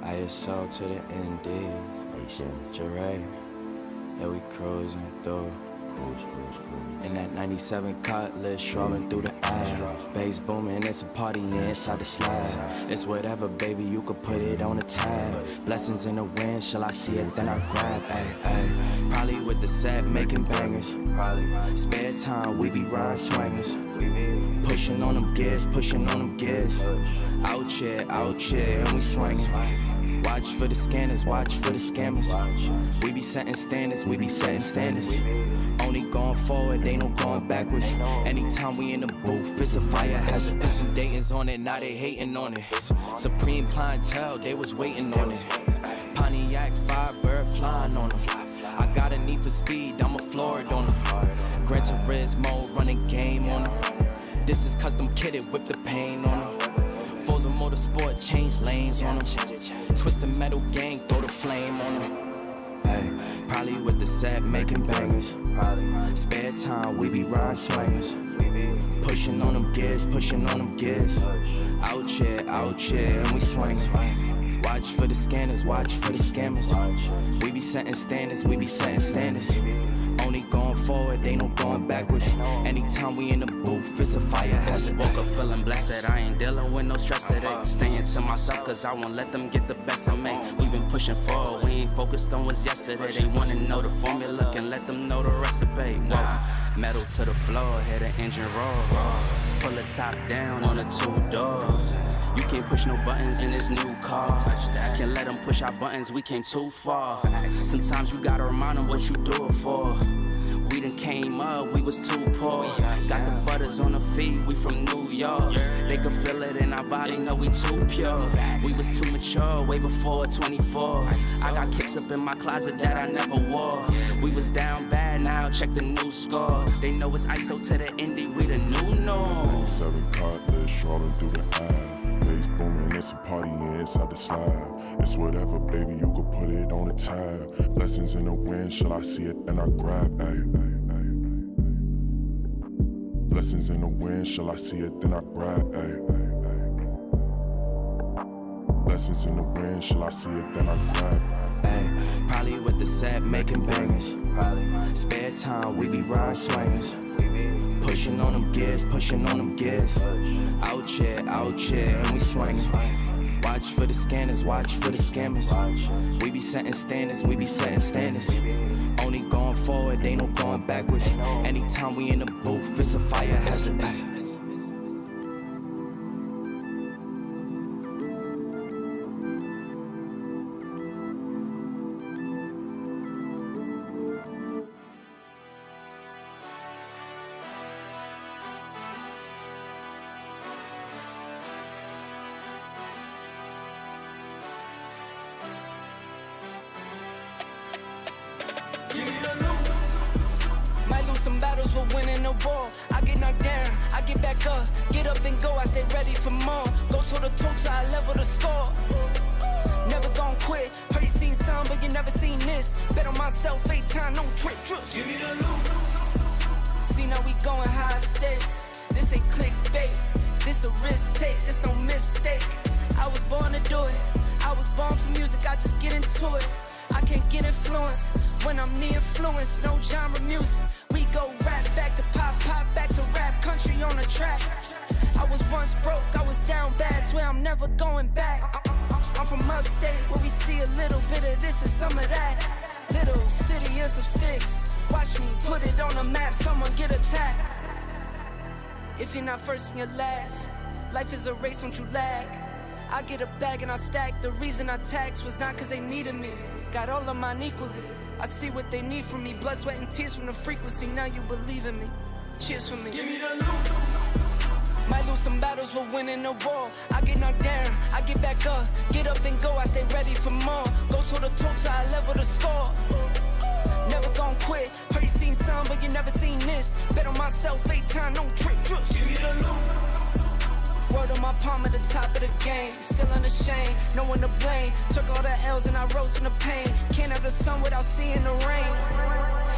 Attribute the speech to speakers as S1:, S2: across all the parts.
S1: ISO to the NDs. Jeray, yeah, we cruising through. In that 97 Cutlass, strolling through the air. Bass booming, it's a party inside the slab. It's whatever, baby, you could put it on a tab. Blessings in the wind, shall I see it, then I grab. Ay. Probably with the set, making bangers. Spare time, we be riding swingers. Pushing on them gears, pushing on them gears. Out here, and we swinging. Watch for the scanners, watch for the scammers. We be setting standards, we be setting standards. Only going forward, ain't no going backwards. Anytime we in the booth, it's a fire hazard. Put some Dayton's on it, now they hating on it. Supreme clientele, they was waiting on it. Pontiac, Firebird flying on them. I got a need for speed, I'm a Florida on them. Gran Turismo, running game on them. This is custom kitted, whip the pain on them. Forza Motorsport, change lanes on them. Twist the metal gang, throw the flame on them. Hey, probably with the set, making bangers. Spare time, we be riding swingers. Pushing on them gears, pushing on them gears. Out here, and we swinging. Watch for the scanners, watch for the scammers. We be setting standards, we be setting standards. Only going forward, ain't no going backwards. Anytime we in the booth, it's a fire hazard.
S2: Woke up feeling blessed, I ain't dealing with no stress today. Staying to myself, cause I won't let them get the best of me. We been pushing forward, we ain't focused on what's yesterday. They wanna know the formula, can let them know the recipe. Whoa. Metal to the floor, hear the engine roar. Pull the top down on the 2 doors. You can't push no buttons in this new car. Can't let them push our buttons, we came too far. Sometimes you gotta remind them what you do it for. We done came up, we was too poor. Got the butters on the feet, we from New York. They could feel it in our body, know we too pure. We was too mature, way before 24. I got kicks up in my closet that I never wore. We was down bad, now check the new score. They know it's ISO to the indie, we the new norm.
S3: 97 Cutlass, strolling through the air. Bass booming, it's a party inside the slab. It's whatever, baby, you could put it on a tab. Blessings in the wind, shall I see it, then I grab. Ay. Blessings in the wind, shall I see it, then I grab. Ay. Blessings in the wind, shall I see it, then I grab.
S1: Ay. Probably with the set, making bangers. Spare time, we be riding swingers. Pushing on them gears, pushing on them gears. Out here, and we swinging. Watch for the scanners, watch for the scammers. We be setting standards, we be setting standards. Only going forward, ain't no going backwards. Anytime we in the booth, it's a fire hazard.
S4: Give me the loot. Might lose some battles, but winning the war. I get knocked down, I get back up. Get up and go, I stay ready for more. Go to the toe till I level the score. Never gon' quit. Heard you seen some, but you never seen this. Bet on myself 8 times, no trick, trust. Give me the loot. See now we going high stakes. This ain't clickbait. This a risk take, this no mistake. I was born to do it. I was born for music, I just get into it. I can't get influence when I'm near influence. No genre music. We go rap back to pop, pop back to rap. Country on the track. I was once broke, I was down bad. Swear I'm never going back. I'm from upstate where we see a little bit of this and some of that. Little city and some sticks. Watch me put it on the map. Someone get attacked. If you're not first, then you're last. Life is a race, don't you lag. I get a bag and I stack. The reason I taxed was not cause they needed me. Got all of mine equally. I see what they need from me. Blood, sweat, and tears from the frequency. Now you believe in me. Cheers for me. Give me the loot. Might lose some battles, but winning the war. I get knocked down, I get back up. Get up and go, I stay ready for more. Go to the toe till I level the score. Never gon' quit. Heard you seen some, but you never seen this. Bet on myself 8 times, no trick, trust. Give me the loot. Word on my palm at the top of the game. Still unashamed, no one to blame. Took all the L's and I rose from the pain. Can't have the sun without seeing the rain.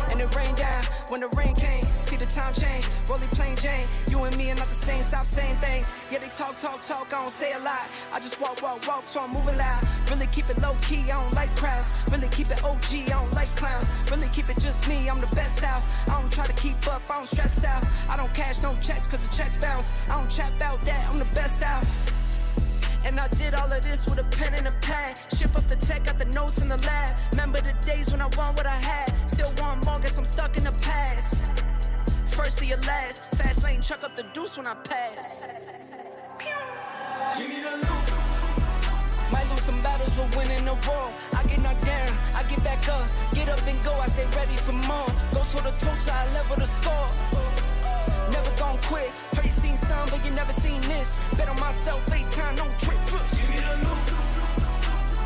S4: and it rained down. When the rain came, see the time change. Rolling plain Jane, you and me are not the same. Stop saying things. Yeah, they talk, I don't say a lot. I just walk, so I'm moving loud. Really keep it low key, I don't like crowds. Really keep it OG, I don't like clowns. Really keep it just me, I'm the best out. I don't try to keep up, I don't stress out. I don't cash no checks, cause the checks bounce. I don't chat about that, I'm the best out. And I did all of this with a pen and a pad. Shift up the tech, got the notes in the lab. Remember the days when I want what I had. Still want more, guess I'm stuck in the past. First to your last, fast lane, chuck up the deuce when I pass. Give me the loot. Might lose some battles, but winning the war. I get knocked down, I get back up. Get up and go, I stay ready for more. Go to the toe, I level the score. Never gon' quit. Heard you seen some, but you never seen this. Bet on myself 8 times, no trick. Give me the loot.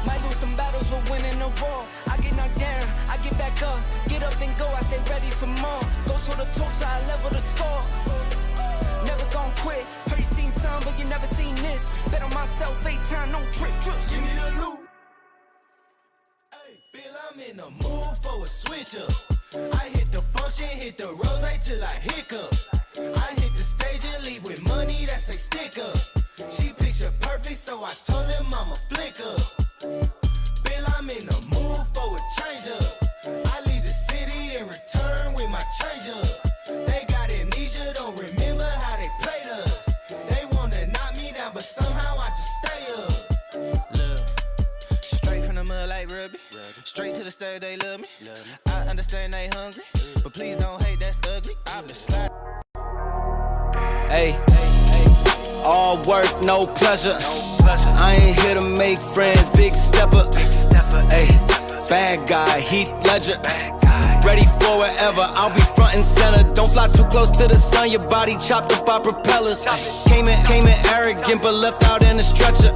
S4: Might lose some battles, but winning the war. I get knocked down, I get back up. Get up and go, I stay ready for more. Go to the toe, I level the score. Never gon' quit. Heard you seen some, but you never seen this. Bet on myself 8 times, no trick. Give me the loot. Hey, feel I'm in the mood for a switch up. I hit the function, hit the rose till I hiccup. I hit the stage and leave with money that say stick up. She picture perfect, so I told him I'm a flick up. Bill, I'm in the mood for a change up. I leave the city and return with my change up. They got amnesia, don't remember how they played us. They wanna knock me down, but somehow I just stay up. Look, straight from the mud like Ruby. Straight to the stage, they love me. I understand they hungry, but please don't hate, that's ugly. I've been sliding.
S1: Hey, all work, no pleasure. I ain't here to make friends, big stepper. Hey, bad guy, Heath Ledger. Ready for wherever, I'll be front and center. Don't fly too close to the sun, your body chopped up by propellers. Came in arrogant, but left out in a stretcher.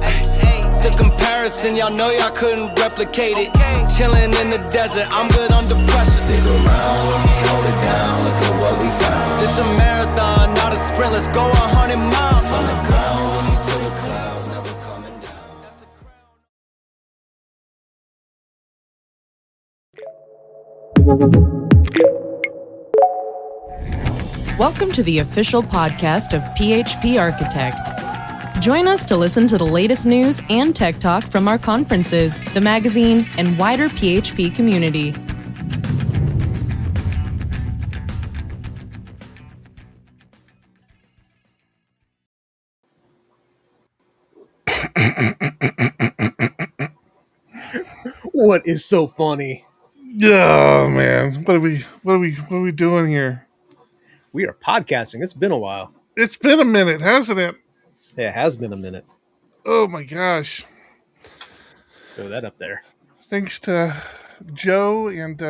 S1: The comparison, y'all know y'all couldn't replicate it. Chilling in the desert, I'm good under pressure. Stick around, let me hold it down, look at what we found. This a marathon, not a sprint, let's go 100 miles. From the ground, let me to the clouds, never coming
S5: down. Welcome to the official podcast of PHP Architect. Join us to listen to the latest news and tech talk from our conferences, the magazine, and wider PHP community.
S6: What is so funny?
S7: Oh man, what are we doing here?
S6: We are podcasting. It's been a while.
S7: It's been a minute, hasn't it?
S6: Yeah, it has been a minute.
S7: Oh my gosh.
S6: Throw that up there.
S7: Thanks to Joe and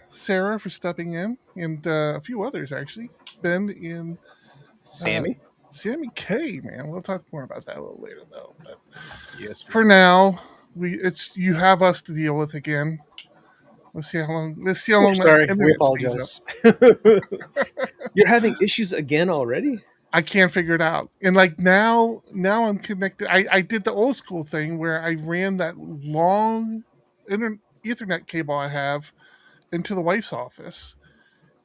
S7: Sarah for stepping in, and a few others actually. Ben and
S6: Sammy
S7: K, man. We'll talk more about that a little later though. But
S6: yes.
S7: For now, you have us to deal with again. Let's see how long.
S6: Sorry, we apologize. You're having issues again already?
S7: I can't figure it out. And like now I'm connected. I did the old school thing where I ran that long Ethernet cable I have into the wife's office,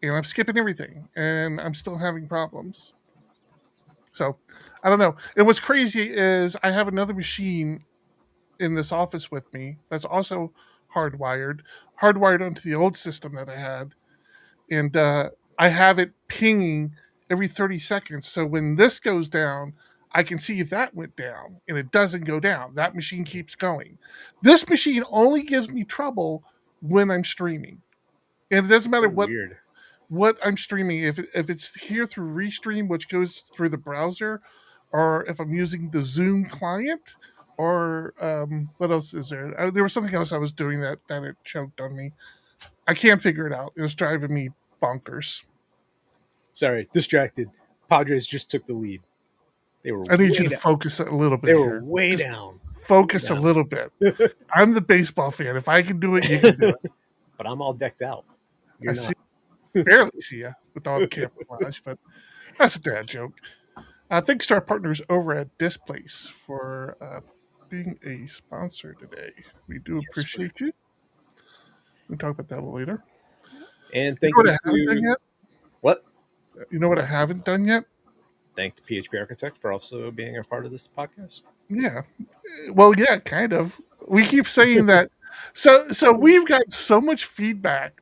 S7: and I'm skipping everything, and I'm still having problems. So I don't know. And what's crazy is I have another machine in this office with me that's also hardwired onto the old system that I had, and I have it pinging every 30 seconds. So when this goes down, I can see if that went down, and it doesn't go down. That machine keeps going. This machine only gives me trouble when I'm streaming, and it doesn't matter what I'm streaming. If it's here through Restream, which goes through the browser, or if I'm using the Zoom client, or what else is there? There was something else I was doing that it choked on me. I can't figure it out. It was driving me bonkers.
S6: Sorry, distracted. Padres just took the lead.
S7: I need you to focus a little bit.
S6: They were way down.
S7: Focus a little bit. I'm the baseball fan. If I can do it, you can do it.
S6: But I'm all decked out.
S7: Barely see you with all the camouflage, but that's a dad joke. Thanks to our partners over at Displace for being a sponsor today. We do appreciate you. We'll talk about that a little later.
S6: And
S7: You
S6: thank
S7: know what
S6: you
S7: I haven't done
S6: to
S7: yet?
S6: what?
S7: You know what I haven't done yet?
S6: Thank PHP Architect for also being a part of this podcast.
S7: Yeah. Well, yeah, kind of. We keep saying that. So we've got so much feedback,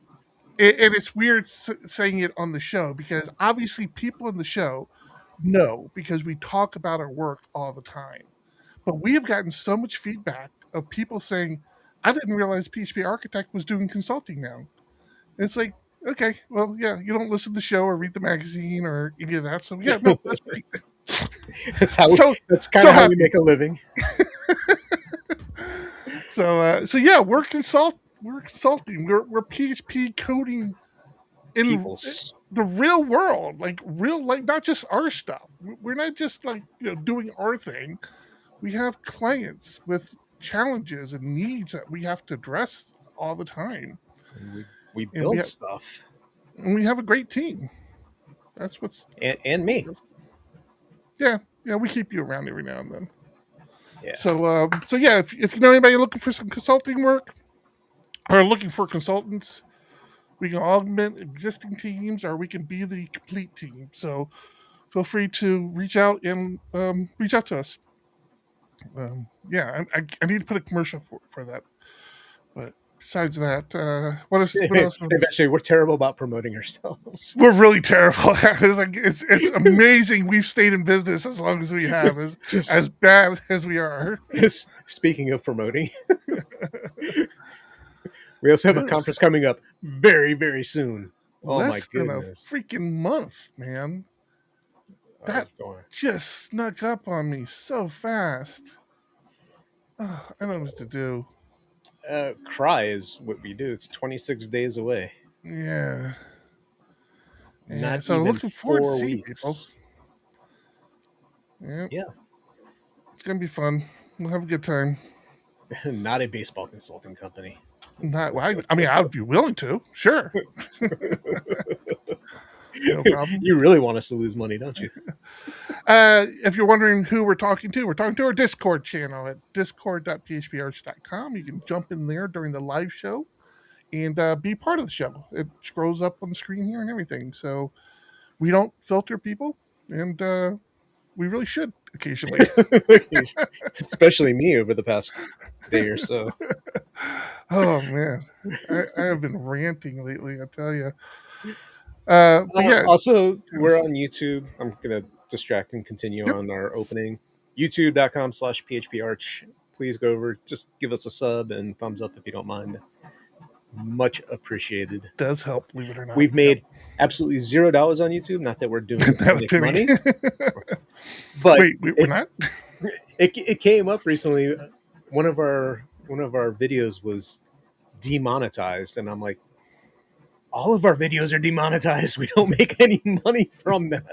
S7: and it's weird saying it on the show because obviously people in the show know because we talk about our work all the time. But we have gotten so much feedback of people saying, "I didn't realize PHP Architect was doing consulting now." And it's like, okay, well, yeah, you don't listen to the show or read the magazine or any of that, so yeah, no, that's great.
S6: That's how.
S7: So
S6: That's kind
S7: so
S6: of how we
S7: happy.
S6: make a living.
S7: So yeah, we're consulting. We're PHP coding in
S6: Peoples.
S7: the real world, like real, like not just our stuff. We're not just like doing our thing. We have clients with challenges and needs that we have to address all the time,
S6: We
S7: and
S6: build stuff,
S7: we have a great team. That's what's
S6: and me.
S7: yeah. We keep you around every now and then.
S6: Yeah.
S7: So yeah, if you know anybody looking for some consulting work or looking for consultants, we can augment existing teams or we can be the complete team. So feel free to reach out and reach out to us. I need to put a commercial for that. But besides that, what else? What else?
S6: Eventually, we're terrible about promoting ourselves.
S7: We're really terrible. It's amazing we've stayed in business as long as we have, as bad as we are.
S6: Speaking of promoting, we also have a conference coming up very, very soon. Oh my
S7: Less than a
S6: goodness!
S7: freaking month, man. That just snuck up on me so fast. Oh, I don't know what to do.
S6: Cry is what we do. It's 26 days away.
S7: Yeah.
S6: Not
S7: so
S6: even
S7: looking forward to
S6: 4
S7: seeing people.
S6: weeks.
S7: Yeah.
S6: Yeah.
S7: It's gonna be fun. We'll have a good time.
S6: Not a baseball consulting company.
S7: Not. Well, I mean, I would be willing to. Sure. No problem.
S6: You really want us to lose money, don't you?
S7: If you're wondering who we're talking to our Discord channel at discord.phparch.com. You can jump in there during the live show and be part of the show. It scrolls up on the screen here and everything. So we don't filter people, and we really should occasionally.
S6: Especially me over the past day or so.
S7: Oh, man. I have been ranting lately, I tell you. But yeah.
S6: Also, we're on YouTube. I'm going to distract and continue on our opening. YouTube.com/PHPArch. Please go over. Just give us a sub and thumbs up if you don't mind. Much appreciated.
S7: Does help, believe it or not.
S6: We've made absolutely $0 on YouTube. Not that we're doing money. But
S7: wait, we're not?
S6: It came up recently. One of our videos was demonetized, and I'm like, all of our videos are demonetized. We don't make any money from them.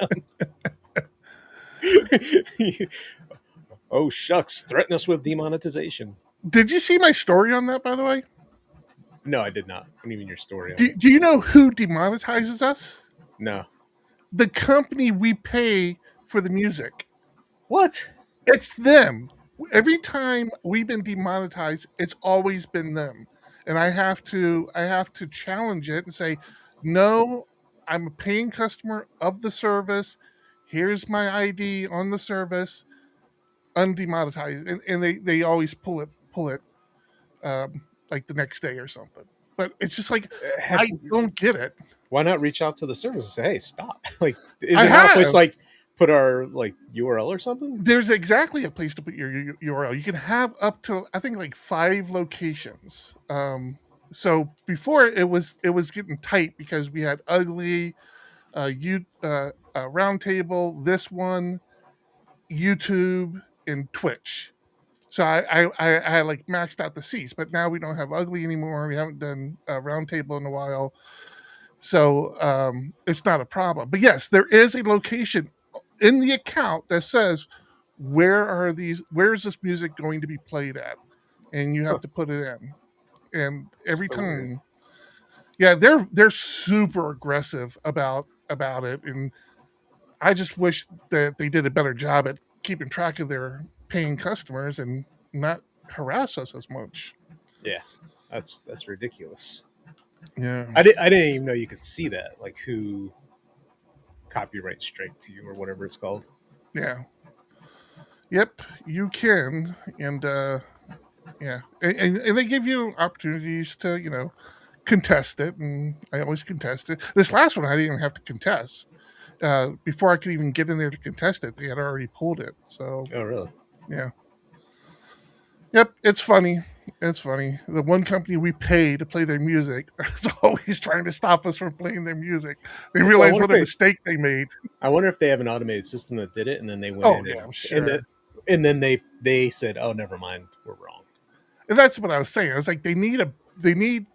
S6: Oh, shucks. Threaten us with demonetization.
S7: Did you see my story on that, by the way?
S6: No, I did not. What do you mean your story?
S7: Do you know who demonetizes us?
S6: No.
S7: The company we pay for the music.
S6: What?
S7: It's them. Every time we've been demonetized, it's always been them. And I have to challenge it and say, no, I'm a paying customer of the service. Here's my ID on the service, undemonetized. And they always pull it like the next day or something. But it's just like, I don't get it.
S6: Why not reach out to the service and say, hey, stop? Like, is it not a place like put our like URL or something?
S7: There's exactly a place to put your URL. You can have up to, I think, like 5 locations. So before it was getting tight because we had Ugly, Roundtable, this one, YouTube, and Twitch. So I had like maxed out the seats, but now we don't have Ugly anymore. We haven't done Roundtable in a while. So it's not a problem. But yes, there is a location in the account that says where's this music going to be played at, and you have to put it in. And every time, yeah, they're super aggressive about it, and I just wish that they did a better job at keeping track of their paying customers and not harass us as much.
S6: Yeah, that's ridiculous.
S7: Yeah.
S6: I didn't even know you could see that, like who copyright striked you or whatever it's called.
S7: Yeah. Yep, you can. And yeah. And they give you opportunities to, contest it. And I always contest it. This last one, I didn't even have to contest. Before I could even get in there to contest it, they had already pulled it. So,
S6: Oh, really?
S7: yeah. Yep, it's funny. It's funny. The one company we pay to play their music is always trying to stop us from playing their music. They realize what a mistake they made.
S6: I wonder if they have an automated system that did it, and then they went
S7: Oh,
S6: in
S7: yeah, I'm sure.
S6: and then they said, "Oh, never mind, we're wrong."
S7: And that's what I was saying. I was like, they need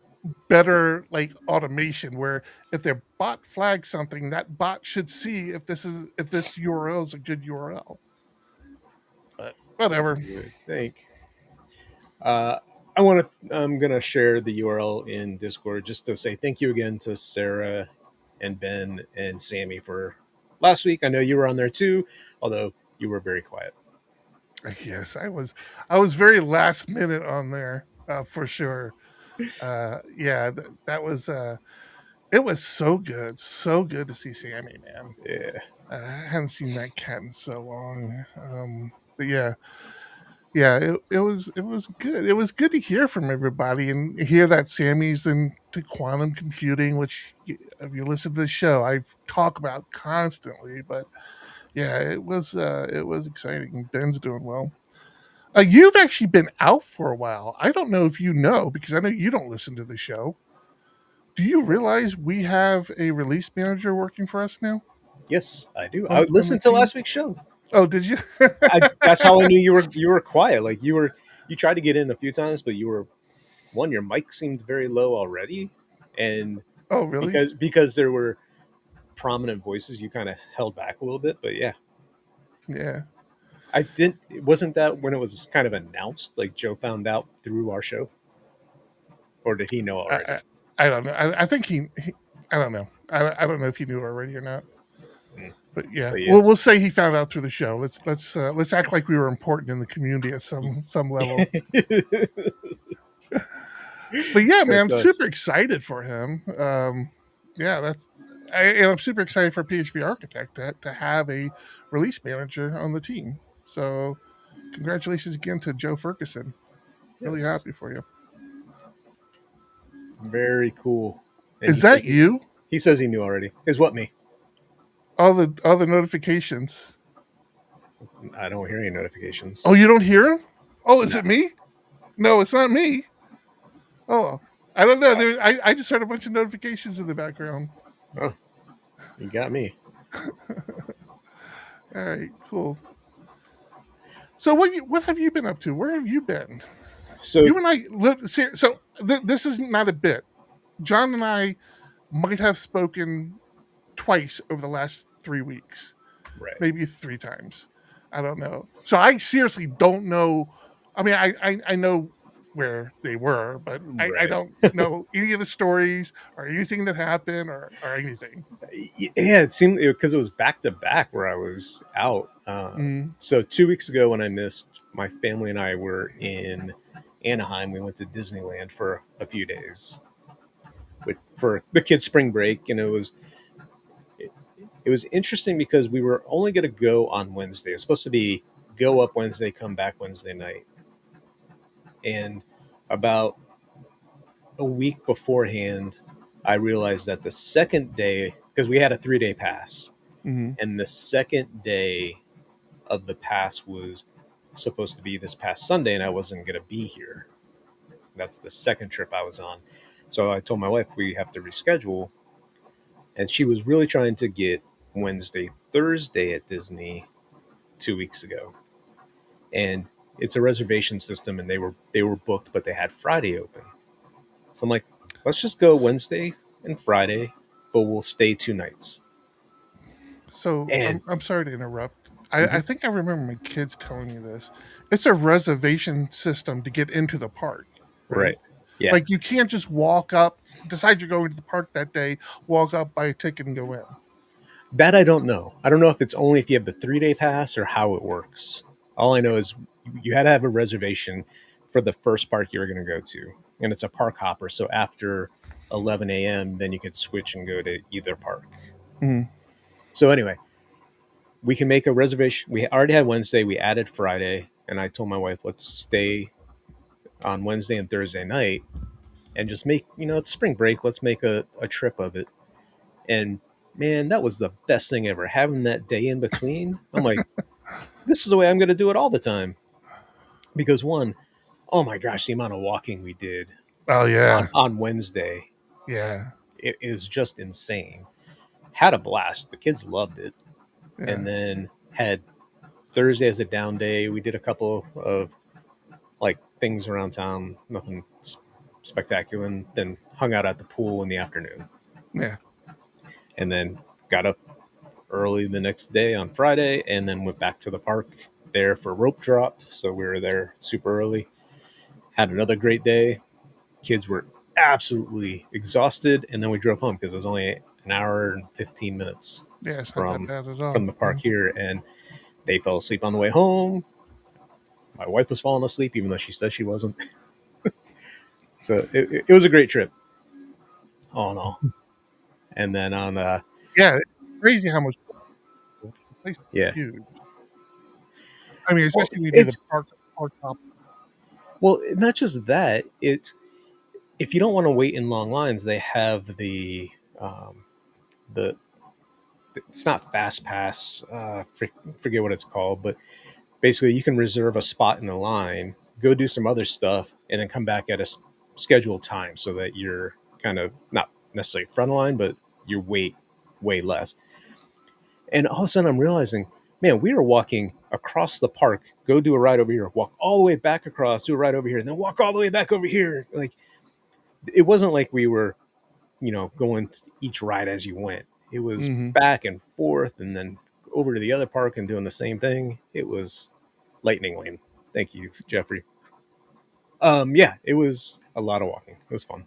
S7: better like automation where if their bot flags something, that bot should see if this URL is a good URL. But whatever.
S6: You would think. I'm gonna share the URL in Discord just to say thank you again to Sarah and Ben and Sammy for last week. I know you were on there too, although you were very quiet.
S7: Yes, I was very last minute on there for sure. Yeah, that was it was so good to see Sammy, man.
S6: Yeah.
S7: I haven't seen that cat in so long. But yeah, it was good. It was good to hear from everybody and hear that Sammy's into quantum computing, which if you listen to the show, I've talked about constantly. But yeah, it was exciting. Ben's doing well. You've actually been out for a while. I don't know if you know because I know you don't listen to the show. Do you realize we have a release manager working for us now?
S6: Yes, I do. I listened to last week's show.
S7: Oh, did you?
S6: That's how I knew you were quiet. Like you tried to get in a few times, but your mic seemed very low already, and
S7: oh, really?
S6: Because there were prominent voices, you kind of held back a little bit. But yeah, I didn't. Wasn't that when it was kind of announced? Like Joe found out through our show, or did he know already?
S7: I don't know. I think he I don't know. I don't know if he knew already or not. But yeah,
S6: But yes.
S7: we'll say he found out through the show. Let's act like we were important in the community at some level. But yeah, man, I'm super excited for him. Yeah, I'm super excited for PHP Architect to have a release manager on the team. So congratulations again to Joe Ferguson. Really happy for you.
S6: Very cool. And
S7: Is that you?
S6: He says he knew already. Is what me?
S7: All the notifications.
S6: I don't hear any notifications.
S7: Oh, you don't hear them? Oh, is it me? No, it's not me. Oh, I don't know. I just heard a bunch of notifications in the background.
S6: Oh, you got me.
S7: All right, cool. So what have you been up to? Where have you been?
S6: So
S7: you and I this is not a bit. John and I might have spoken twice over the last 3 weeks.
S6: Right.
S7: Maybe 3 times. I don't know. So I seriously don't know. I mean, I know where they were, but right. I don't know any of the stories or anything that happened or anything.
S6: Yeah, it seemed because it was back to back where I was out. So 2 weeks ago when I missed, my family and I were in Anaheim. We went to Disneyland for a few days for the kids' spring break, and it was interesting because we were only going to go on Wednesday. It was supposed to be go up Wednesday, come back Wednesday night. And about a week beforehand, I realized that the second day, because we had a 3-day pass, and the second day of the pass was supposed to be this past Sunday, and I wasn't going to be here. That's the second trip I was on. So I told my wife we have to reschedule, and she was really trying to get Wednesday, Thursday at Disney 2 weeks ago. And it's a reservation system, and they were booked, but they had Friday open. So I'm like, let's just go Wednesday and Friday, but we'll stay 2 nights.
S7: So I'm sorry to interrupt. I think I remember my kids telling me this. It's a reservation system to get into the park.
S6: Right. Yeah.
S7: Like you can't just walk up, decide you're going to the park that day, walk up, buy a ticket, and go in.
S6: That I don't know. I don't know if it's only if you have the 3-day pass or how it works. All I know is you had to have a reservation for the first park you were going to go to, and it's a park hopper. So after 11 a.m., then you could switch and go to either park.
S7: Mhm.
S6: So anyway, we can make a reservation. We already had Wednesday. We added Friday, and I told my wife, let's stay on Wednesday and Thursday night and just make, it's spring break. Let's make a trip of it. And man, that was the best thing ever. Having that day in between, I'm like, this is the way I'm going to do it all the time. Because one, oh my gosh, the amount of walking we did
S7: Oh yeah,
S6: on Wednesday,
S7: yeah,
S6: it is just insane. Had a blast. The kids loved it.
S7: yeah.
S6: And then had Thursday as a down day. We did a couple of like things around town, nothing spectacular, and then hung out at the pool in the afternoon.
S7: Yeah.
S6: And then got up early the next day on Friday and then went back to the park there for rope drop. So we were there super early. Had another great day. Kids were absolutely exhausted, and then we drove home because it was only an hour and 15 minutes
S7: Yeah, it's not
S6: from
S7: that bad at all.
S6: the park here, and they fell asleep on the way home. My wife was falling asleep, even though she said she wasn't. So it was a great trip, all in all. And then on
S7: Yeah, it's crazy how much the place is
S6: yeah,
S7: huge. I mean, especially when you do
S6: it's
S7: the park hop.
S6: well, not just that. It's if you don't want to wait in long lines, they have the it's not fast pass. Forget what it's called, but basically you can reserve a spot in the line, go do some other stuff, and then come back at a scheduled time so that you're kind of not necessarily front of line, but you wait way less. And all of a sudden I'm realizing, man, we were walking across the park, go do a ride over here, walk all the way back across, do a ride over here, and then walk all the way back over here. Like it wasn't like we were, going to each ride as you went. It was back and forth and then over to the other park and doing the same thing. It was lightning lane. Thank you, Jeffrey. Yeah, it was a lot of walking. It was fun.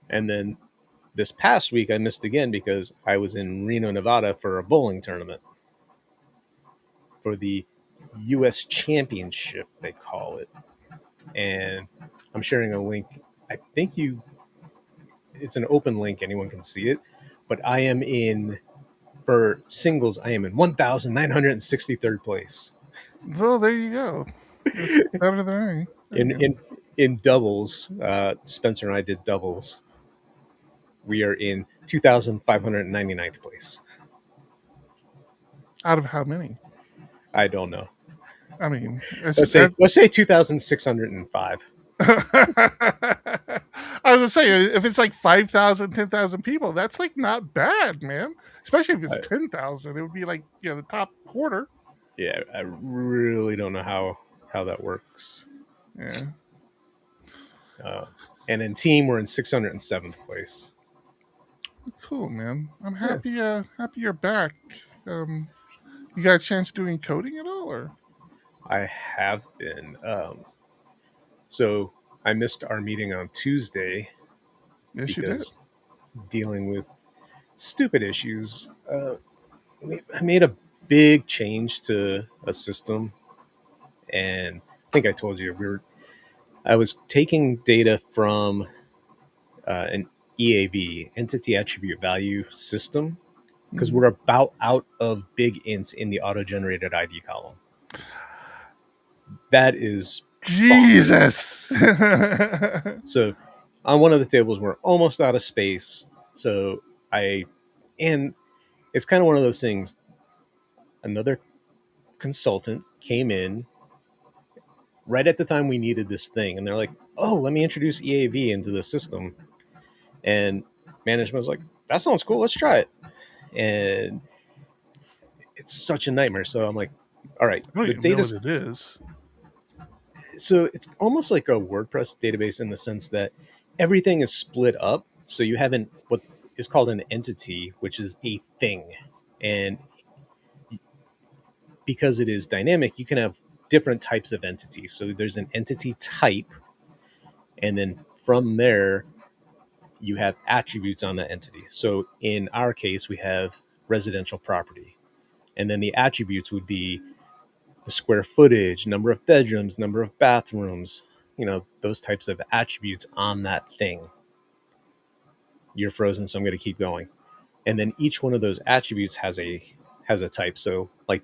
S6: And then this past week I missed again because I was in Reno, Nevada for a bowling tournament for the U.S. Championship, they call it. And I'm sharing a link. I think it's an open link. Anyone can see it. But I am for singles, I am in 1,963rd place.
S7: Oh, there you go. It's better than me.
S6: In doubles, Spencer and I did doubles. We are in 2,599th place.
S7: Out of how many?
S6: I don't know.
S7: I mean,
S6: Let's say 2,605.
S7: I was gonna say, if it's like 5,000, 10,000 people, that's like not bad, man. Especially if it's 10,000, it would be like the top quarter.
S6: Yeah, I really don't know how that works.
S7: Yeah.
S6: And in team, we're in 607th place.
S7: Cool, man. I'm happy. Happy you're back. You got a chance doing coding at all, or?
S6: I have been. So I missed our meeting on Tuesday.
S7: Yes, you did.
S6: Dealing with stupid issues. I made a big change to a system, and I think I told you I was taking data from an EAV, entity attribute value system, because we're about out of big ints in the auto-generated ID column. That is
S7: Jesus.
S6: So on one of the tables, we're almost out of space. So and it's kind of one of those things. Another consultant came in right at the time we needed this thing. And they're like, oh, let me introduce EAV into the system. And management was like, that sounds cool. Let's try it. And it's such a nightmare. So I'm like, all right,
S7: I don't even know what it is.
S6: So it's almost like a WordPress database in the sense that everything is split up. So you have what is called an entity, which is a thing. And because it is dynamic, you can have different types of entities. So there's an entity type. And then from there, you have attributes on that entity. So in our case, we have residential property. And then the attributes would be the square footage, number of bedrooms, number of bathrooms, those types of attributes on that thing. you're frozen, so I'm going to keep going. And then each one of those attributes has a type. So like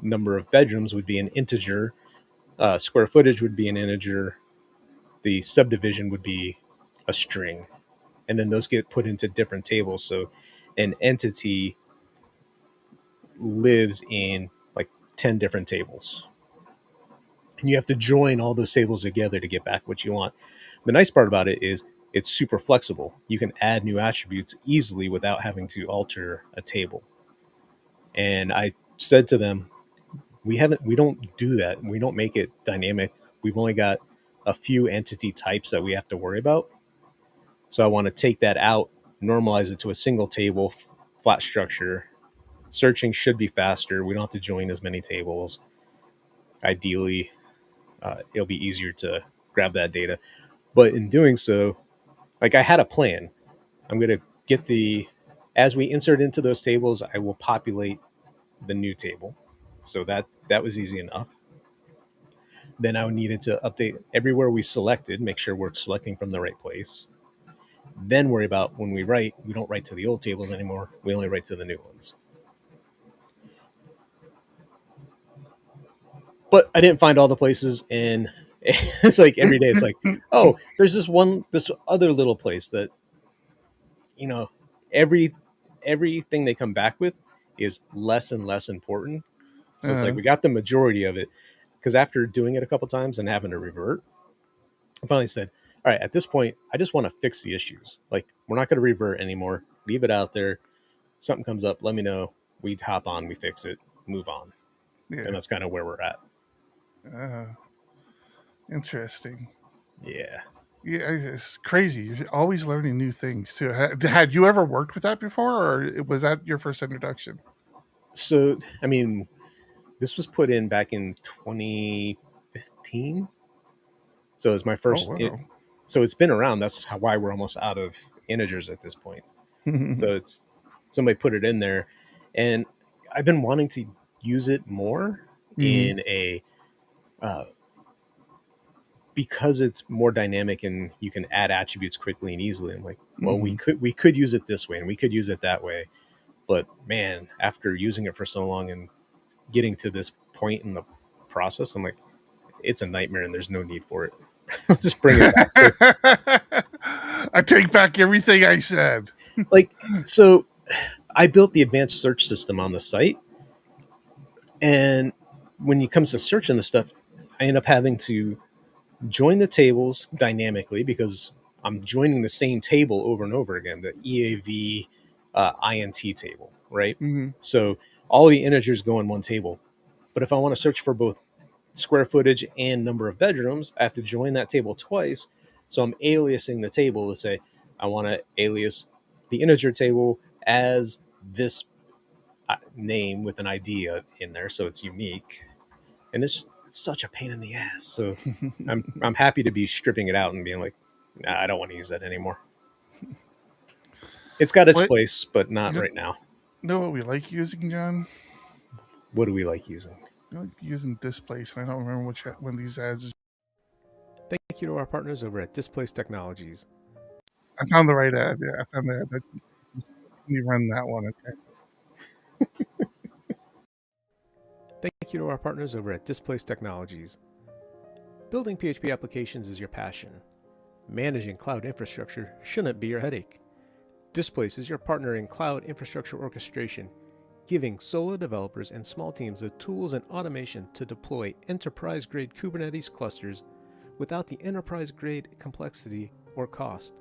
S6: number of bedrooms would be an integer, square footage would be an integer, the subdivision would be a string, and then those get put into different tables. So an entity lives in like 10 different tables, and you have to join all those tables together to get back what you want. The nice part about it is it's super flexible. You can add new attributes easily without having to alter a table. And I said to them, we don't do that. We don't make it dynamic. We've only got a few entity types that we have to worry about. So I want to take that out, normalize it to a single table, flat structure. Searching should be faster. We don't have to join as many tables. Ideally, it'll be easier to grab that data. But in doing so, like I had a plan. I'm going to get as we insert into those tables, I will populate the new table. So that was easy enough. Then I needed to update everywhere we selected, make sure we're selecting from the right place. Then worry about when we write, we don't write to the old tables anymore. We only write to the new ones. But I didn't find all the places, and it's like every day it's like, oh, there's this other little place that, everything they come back with is less and less important. So it's like we got the majority of it, because after doing it a couple times and having to revert, I finally said, all right, at this point, I just want to fix the issues. Like, we're not going to revert anymore. Leave it out there. Something comes up, let me know. We hop on, we fix it, move on. Yeah. And that's kind of where we're at.
S7: Interesting.
S6: Yeah.
S7: Yeah, it's crazy. You're always learning new things too. Had you ever worked with that before, or was that your first introduction?
S6: So, I mean, this was put in back in 2015. So it's my first.
S7: Oh, wow.
S6: So it's been around. That's why we're almost out of integers at this point. So it's somebody put it in there, and I've been wanting to use it more in a because it's more dynamic and you can add attributes quickly and easily. I'm like, well, we could use it this way and we could use it that way. But man, after using it for so long and getting to this point in the process, I'm like, it's a nightmare and there's no need for it. Just bring it back.
S7: I take back everything I said.
S6: Like, so I built the advanced search system on the site. And when it comes to searching the stuff, I end up having to join the tables dynamically because I'm joining the same table over and over again, the EAV INT table, right? So all the integers go in one table. But if I want to search for both square footage and number of bedrooms, I have to join that table twice. So I'm aliasing the table to say, I want to alias the integer table as this name with an ID in there, so it's unique. And it's such a pain in the ass. So I'm happy to be stripping it out and being like, nah, I don't want to use that anymore. It's got its place, but not right now.
S7: Know what we like using, John?
S6: What do we like using?
S7: We like using Displace. I don't remember which one of these ads.
S6: Thank you to our partners over at Displace Technologies.
S7: I found the right ad. Yeah, I found the ad. Let me run that one, okay?
S6: Thank you to our partners over at Displace Technologies. Building PHP applications is your passion. Managing cloud infrastructure shouldn't be your headache. Displace is your partner in cloud infrastructure orchestration, giving solo developers and small teams the tools and automation to deploy enterprise-grade Kubernetes clusters without the enterprise-grade complexity or cost.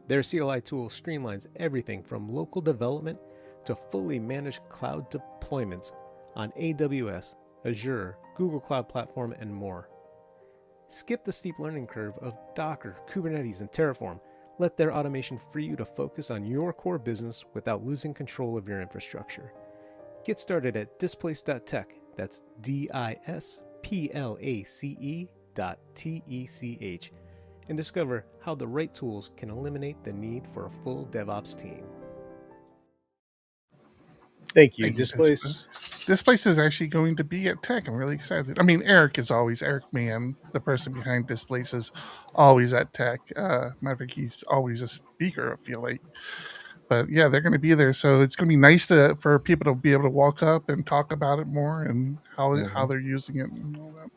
S6: Their CLI tool streamlines everything from local development to fully managed cloud deployments on AWS, Azure, Google Cloud Platform, and more. Skip the steep learning curve of Docker, Kubernetes, and Terraform. Let their automation free you to focus on your core business without losing control of your infrastructure. Get started at displace.tech. That's displace.tech, and discover how the right tools can eliminate the need for a full DevOps team. Thank you.
S7: Thank you,
S6: Displace.
S7: Displace is actually going to be at Tech. I'm really excited. I mean, Eric Mann, the person behind Displace, is always at Tech. Matter of fact, he's always a speaker, I feel like. But yeah, they're going to be there, so it's going to be nice for people to be able to walk up and talk about it more and how they're using it and all that.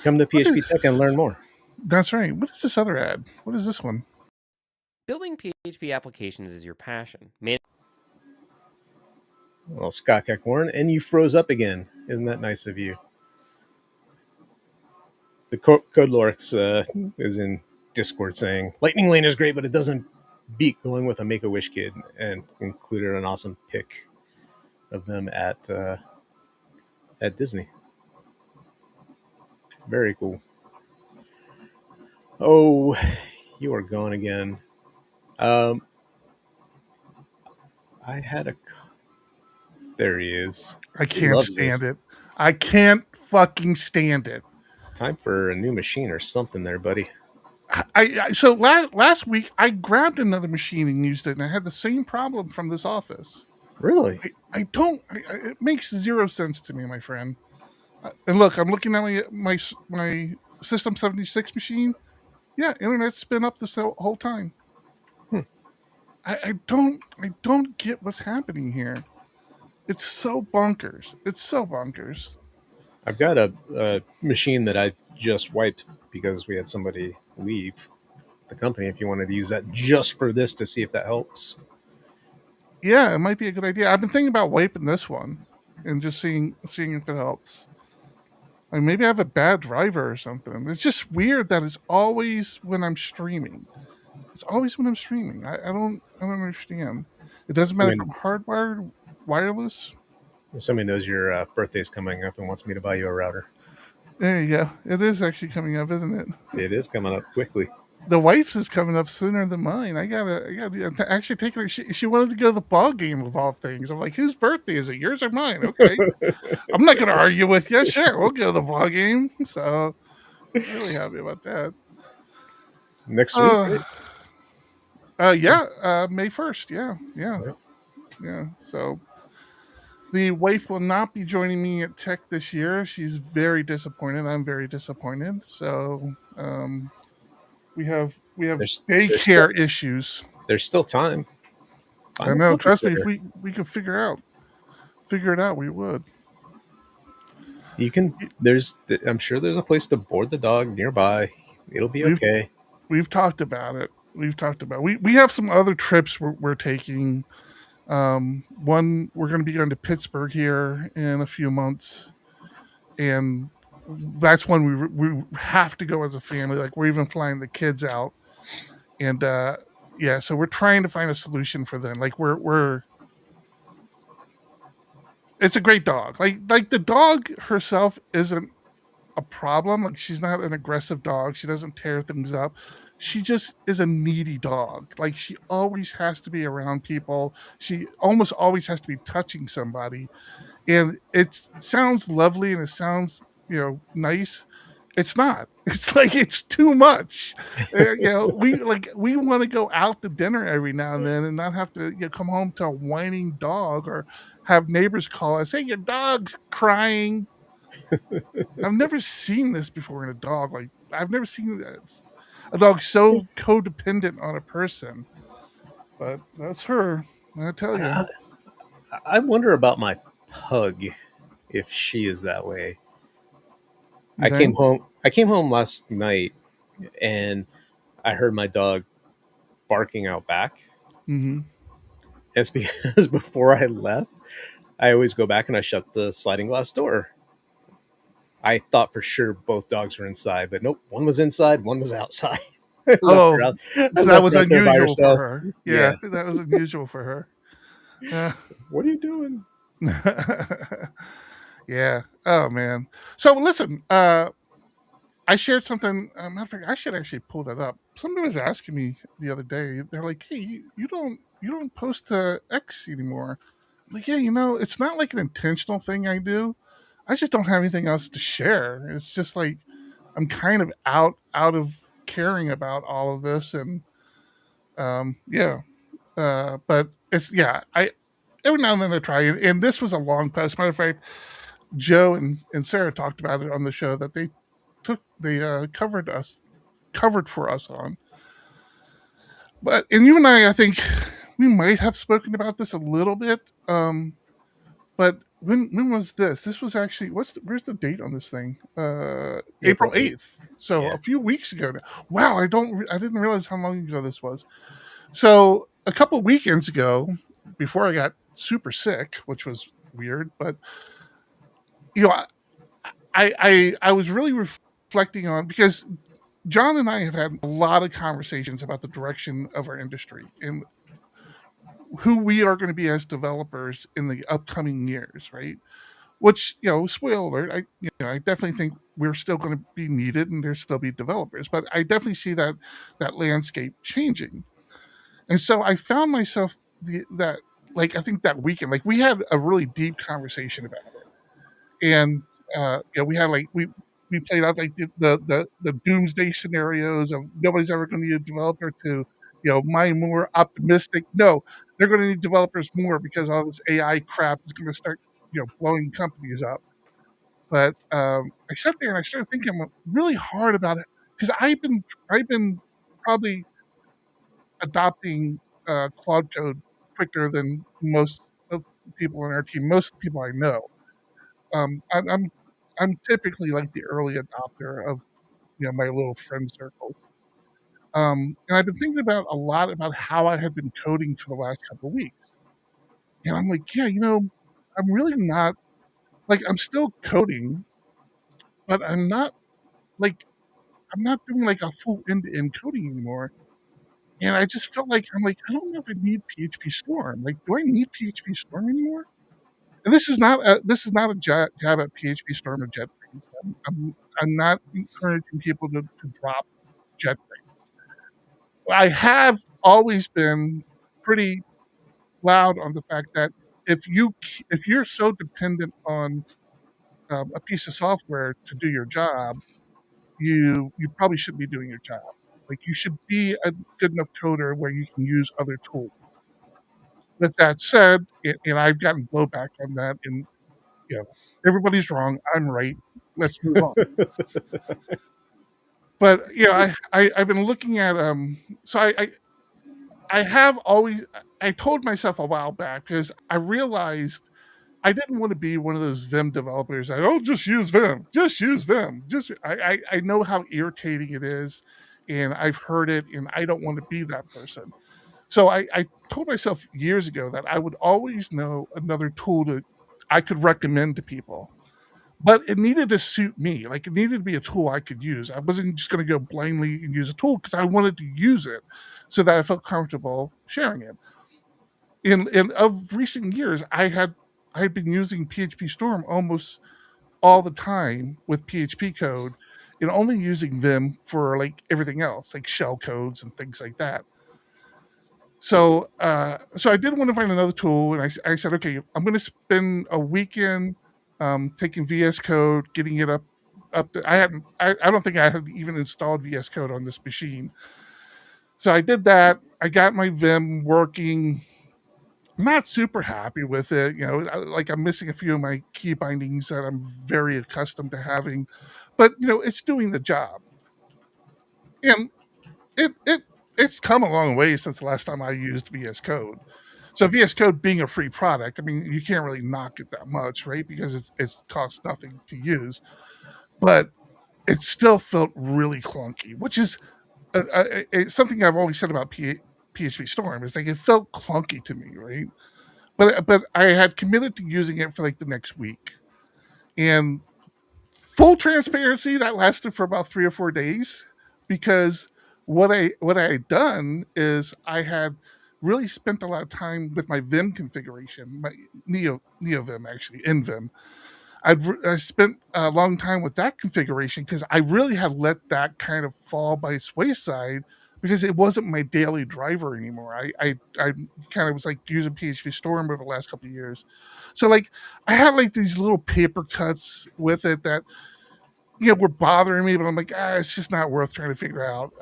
S6: Come to PHP Tech and learn more.
S7: That's right. What is this other ad? What is this one?
S8: Building PHP applications is your passion.
S6: Well, Scott Keckwarn, and you froze up again. Isn't that nice of you? The CodeLorix is in Discord saying, Lightning Lane is great, but it doesn't beat going with a Make-A-Wish kid, and included an awesome pic of them at Disney. Very cool. Oh, you are gone again. I had a... There he is.
S7: I can't stand it. I can't fucking stand it.
S6: Time for a new machine or something there, buddy.
S7: So last week I grabbed another machine and used it, and I had the same problem from this office.
S6: Really?
S7: It makes zero sense to me, my friend. And look, I'm looking at my System 76 machine. Yeah, internet's been up this whole time. I don't get what's happening here. It's so bonkers.
S6: I've got a machine that I just wiped because we had somebody leave the company. If you wanted to use that just for this to see if that helps.
S7: Yeah, it might be a good idea. I've been thinking about wiping this one and just seeing if it helps. Like maybe I have a bad driver or something. It's just weird that it's always when I'm streaming. I don't understand. It doesn't matter if I'm hardwired, wireless.
S6: Somebody knows your birthday's coming up and wants me to buy you a router.
S7: There you go. It is actually coming up, isn't it?
S6: It is coming up quickly.
S7: The wife's is coming up sooner than mine. I gotta actually take her. She wanted to go to the ball game of all things. I'm like, whose birthday is it? Yours or mine? Okay. I'm not gonna argue with you. Sure, we'll go to the ball game. So I'm really happy about that.
S6: Next week.
S7: Right? May 1st. Yeah. So the wife will not be joining me at Tech this year. She's very disappointed. I'm very disappointed. So we have daycare issues.
S6: There's still time.
S7: I know. Trust me, if we could figure it out, we would.
S6: You can. I'm sure there's a place to board the dog nearby. It'll be okay.
S7: We've talked about it. We have some other trips we're taking. One, we're going to be going to Pittsburgh here in a few months, and that's when we have to go as a family. Like we're even flying the kids out, and so we're trying to find a solution for them. Like it's a great dog. Like the dog herself isn't a problem. Like she's not an aggressive dog. She doesn't tear things up. She just is a needy dog. Like she always has to be around people. She almost always has to be touching somebody. And it sounds lovely and it sounds, nice. It's not. It's like it's too much. We want to go out to dinner every now and then and not have to come home to a whining dog or have neighbors call us, "Hey, your dog's crying." I've never seen this before in a dog. Like I've never seen a dog so codependent on a person. But that's her. I tell you.
S6: I wonder about my pug, if she is that way. I came home last night and I heard my dog barking out back.
S7: Mm-hmm.
S6: It's because before I left, I always go back and I shut the sliding glass door. I thought for sure both dogs were inside, but nope, one was inside, one was outside.
S7: So that was unusual for her. Yeah, that was unusual for her.
S6: What are you doing?
S7: Yeah. Oh man. So listen, I shared something. Matter of fact, I should actually pull that up. Somebody was asking me the other day. They're like, "Hey, you don't post to X anymore." I'm like, yeah, it's not like an intentional thing I do. I just don't have anything else to share. It's just like I'm kind of out of caring about all of this, and but it's every now and then I try, and this was a long post. Matter of fact, Joe and Sarah talked about it on the show that they covered for us on. But and you and I think we might have spoken about this a little bit. But when was this? This was actually where's the date on this thing? April 8th. So
S6: Yeah.
S7: a few weeks ago now. Wow, I didn't realize how long ago this was. So a couple weekends ago, before I got super sick, which was weird, but you know, I was really reflecting on, because John and I have had a lot of conversations about the direction of our industry and who we are going to be as developers in the upcoming years, right? Which, spoiler alert, I definitely think we're still going to be needed and there'll still be developers, but I definitely see that landscape changing. And so I found myself I think that weekend, like we had a really deep conversation about it. And we had we played out like the doomsday scenarios of nobody's ever going to need a developer to, my more optimistic. No, they're going to need developers more because all this AI crap is going to start, blowing companies up. But I sat there and I started thinking really hard about it, because I've been probably adopting Claude Code quicker than most of the people on our team, most of the people I know. I'm typically like the early adopter of my little friend circles. And I've been thinking about a lot about how I had been coding for the last couple of weeks. And I'm like, yeah, I'm really not, like, I'm still coding, but I'm not doing like a full end-to-end coding anymore. And I just felt like, I don't know if I need PHP Storm. Like, do I need PHP Storm anymore? And this is not a jab at PHP Storm or JetBrains. I'm not encouraging people to drop JetBrains. I have always been pretty loud on the fact that if you're so dependent on a piece of software to do your job, you probably shouldn't be doing your job. Like, you should be a good enough coder where you can use other tools. With that said, and I've gotten blowback on that, and everybody's wrong, I'm right. Let's move on. But I've been looking at so I have always, I told myself a while back, because I realized I didn't want to be one of those Vim developers. Just use Vim. Just use Vim. I know how irritating it is, and I've heard it, and I don't want to be that person. So I told myself years ago that I would always know another tool I could recommend to people. But it needed to suit me. Like, it needed to be a tool I could use. I wasn't just going to go blindly and use a tool, because I wanted to use it so that I felt comfortable sharing it. In of recent years, I had been using PHP Storm almost all the time with PHP code, and only using Vim for like everything else, like shell codes and things like that. So I did want to find another tool, and I said, okay, I'm going to spend a weekend taking VS Code, getting it up. I don't think I had even installed VS Code on this machine. So I did that. I got my Vim working. I'm not super happy with it. Like, I'm missing a few of my key bindings that I'm very accustomed to having, but it's doing the job. And it's come a long way since the last time I used VS Code. So VS Code being a free product, I mean, you can't really knock it that much, right? Because it costs nothing to use, but it still felt really clunky, which is something I've always said about PHP Storm, is like, it felt clunky to me, right? But I had committed to using it for like the next week, and full transparency, that lasted for about 3 or 4 days, because what I had done is I had really spent a lot of time with my Vim configuration, my Neo Vim, actually, in Vim. I spent a long time with that configuration, because I really had let that kind of fall by its wayside, because it wasn't my daily driver anymore. I kind of was like using PHP Storm over the last couple of years. So like, I had like these little paper cuts with it that were bothering me, but I'm like, it's just not worth trying to figure out.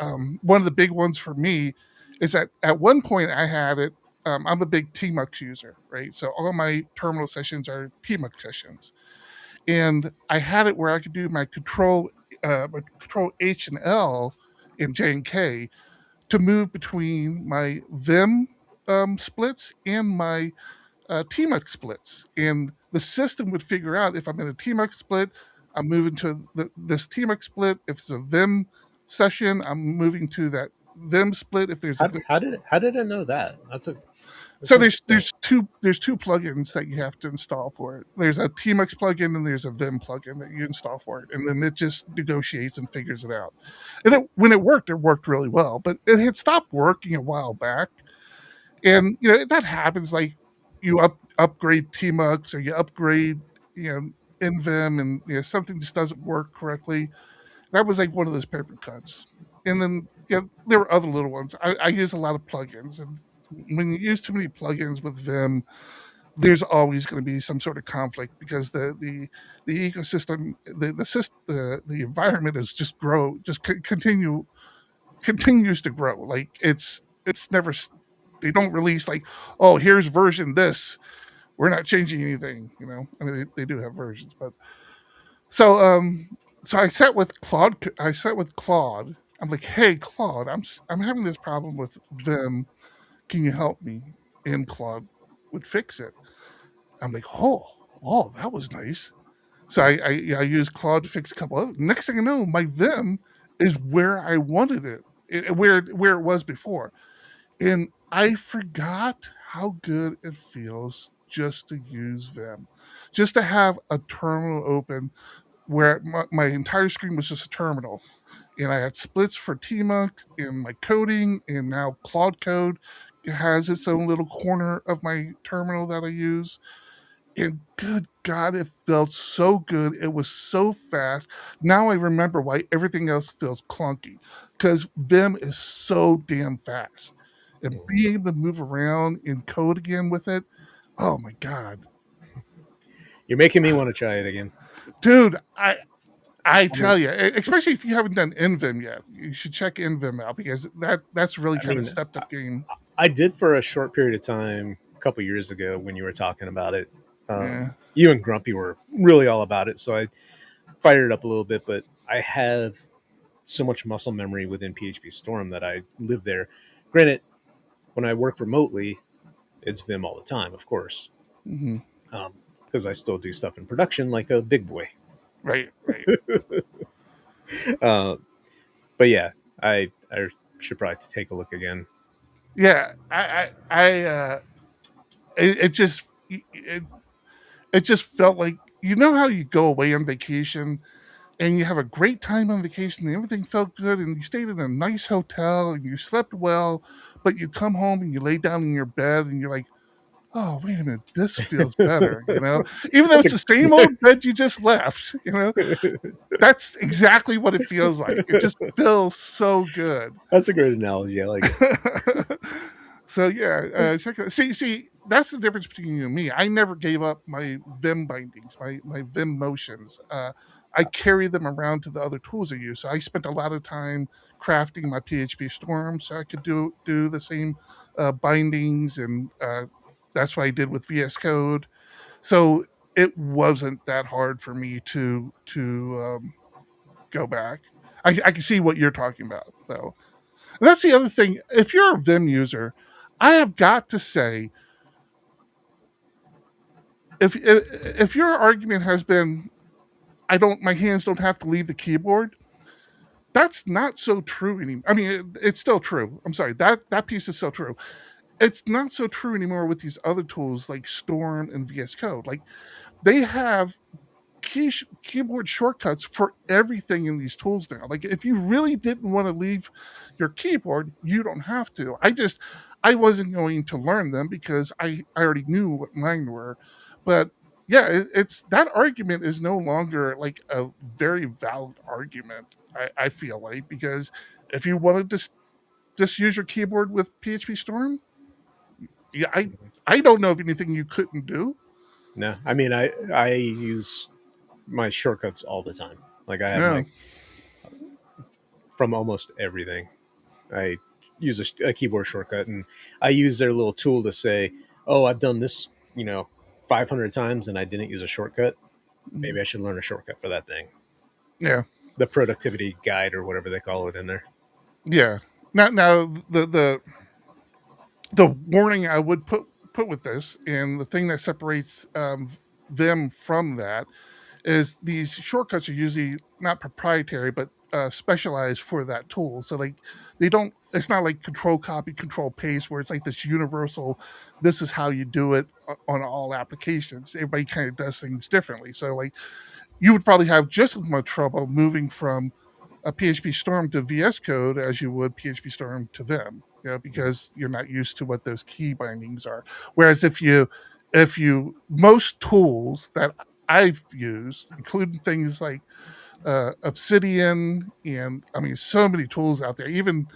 S7: One of the big ones for me is that at one point I had it I'm a big Tmux user, right? So all my terminal sessions are Tmux sessions, and I had it where I could do my control H and L in J and K to move between my Vim splits and my Tmux splits, and the system would figure out if I'm in a Tmux split, I'm moving to this Tmux split. If it's a Vim session, I'm moving to that Vim split. If there's a Vim
S6: How did it know that? That's
S7: so
S6: interesting.
S7: there's two plugins that you have to install for it. There's a Tmux plugin and there's a Vim plugin that you install for it, and then it just negotiates and figures it out. And when it worked really well, but it had stopped working a while back. And that happens. Like you upgrade Tmux or you upgrade in Vim, and something just doesn't work correctly. That was like one of those paper cuts. And then there were other little ones. I use a lot of plugins, and when you use too many plugins with Vim, there's always going to be some sort of conflict because the ecosystem, the environment is continues to grow. Like it's never, they don't release like, oh, here's version this, we're not changing anything. I mean, they do have versions, but so I sat with Claude. I'm like, hey Claude, I'm having this problem with Vim, can you help me? And Claude would fix it. I'm like, oh, that was nice. So I used Claude to fix a couple of. Next thing I know, my Vim is where I wanted it, where it was before, and I forgot how good it feels just to use Vim, just to have a terminal open where my entire screen was just a terminal, and I had splits for Tmux and my coding, and now Claude Code has its own little corner of my terminal that I use. And good God, it felt so good. It was so fast. Now I remember why everything else feels clunky, because Vim is so damn fast. And being able to move around and code again with it, oh my God.
S6: You're making me want to try it again.
S7: Dude, I tell you, especially if you haven't done NVim yet, you should check NVim out, because that's really kind of stepped up game.
S6: I did for a short period of time a couple years ago when you were talking about it.
S7: Yeah.
S6: You and Grumpy were really all about it, so I fired it up a little bit. But I have so much muscle memory within PHP Storm that I live there. Granted, when I work remotely, it's Vim all the time, of course, because I still do stuff in production like a big boy.
S7: Right.
S6: But yeah, I should probably take a look again.
S7: Yeah, it just felt like, how you go away on vacation and you have a great time on vacation and everything felt good and you stayed in a nice hotel and you slept well, but you come home and you lay down in your bed and you're like, oh, wait a minute, this feels better, even though it's the same old bed you just left, that's exactly what it feels like. It just feels so good.
S6: That's a great analogy. I like it.
S7: So yeah, check it out. See, that's the difference between you and me. I never gave up my Vim bindings, my Vim motions. I carry them around to the other tools I use. So I spent a lot of time crafting my PHP Storm so I could do the same bindings, and that's what I did with VS Code. So it wasn't that hard for me to go back. I can see what you're talking about, though. And that's the other thing. If you're a Vim user, I have got to say, if your argument has been, my hands don't have to leave the keyboard, that's not so true anymore. I mean, it's still true. I'm sorry, that piece is still true. It's not so true anymore with these other tools like Storm and VS Code. Like, they have keyboard shortcuts for everything in these tools now. Like, if you really didn't want to leave your keyboard, you don't have to. I wasn't going to learn them because I already knew what mine were. But yeah, it's that argument is no longer like a very valid argument, I feel like, because if you wanted to just use your keyboard with PHP Storm, yeah, I don't know of anything you couldn't do.
S6: No, I mean, I use my shortcuts all the time. Like, I have from almost everything. I use a keyboard shortcut, and I use their little tool to say, "Oh, I've done this, 500 times, and I didn't use a shortcut. Maybe I should learn a shortcut for that thing."
S7: Yeah.
S6: The productivity guide or whatever they call it in there.
S7: Yeah. Now the warning I would put with this, and the thing that separates them from that, is these shortcuts are usually not proprietary, but specialized for that tool. So like they don't. It's not like control copy, control paste, where it's like this universal. This is how you do it on all applications. Everybody kind of does things differently. So like you would probably have just as much trouble moving from a PHP Storm to VS Code as you would PHP Storm to Vim, because you're not used to what those key bindings are. Whereas if you most tools that I've used, including things like Obsidian, and I mean so many tools out there, even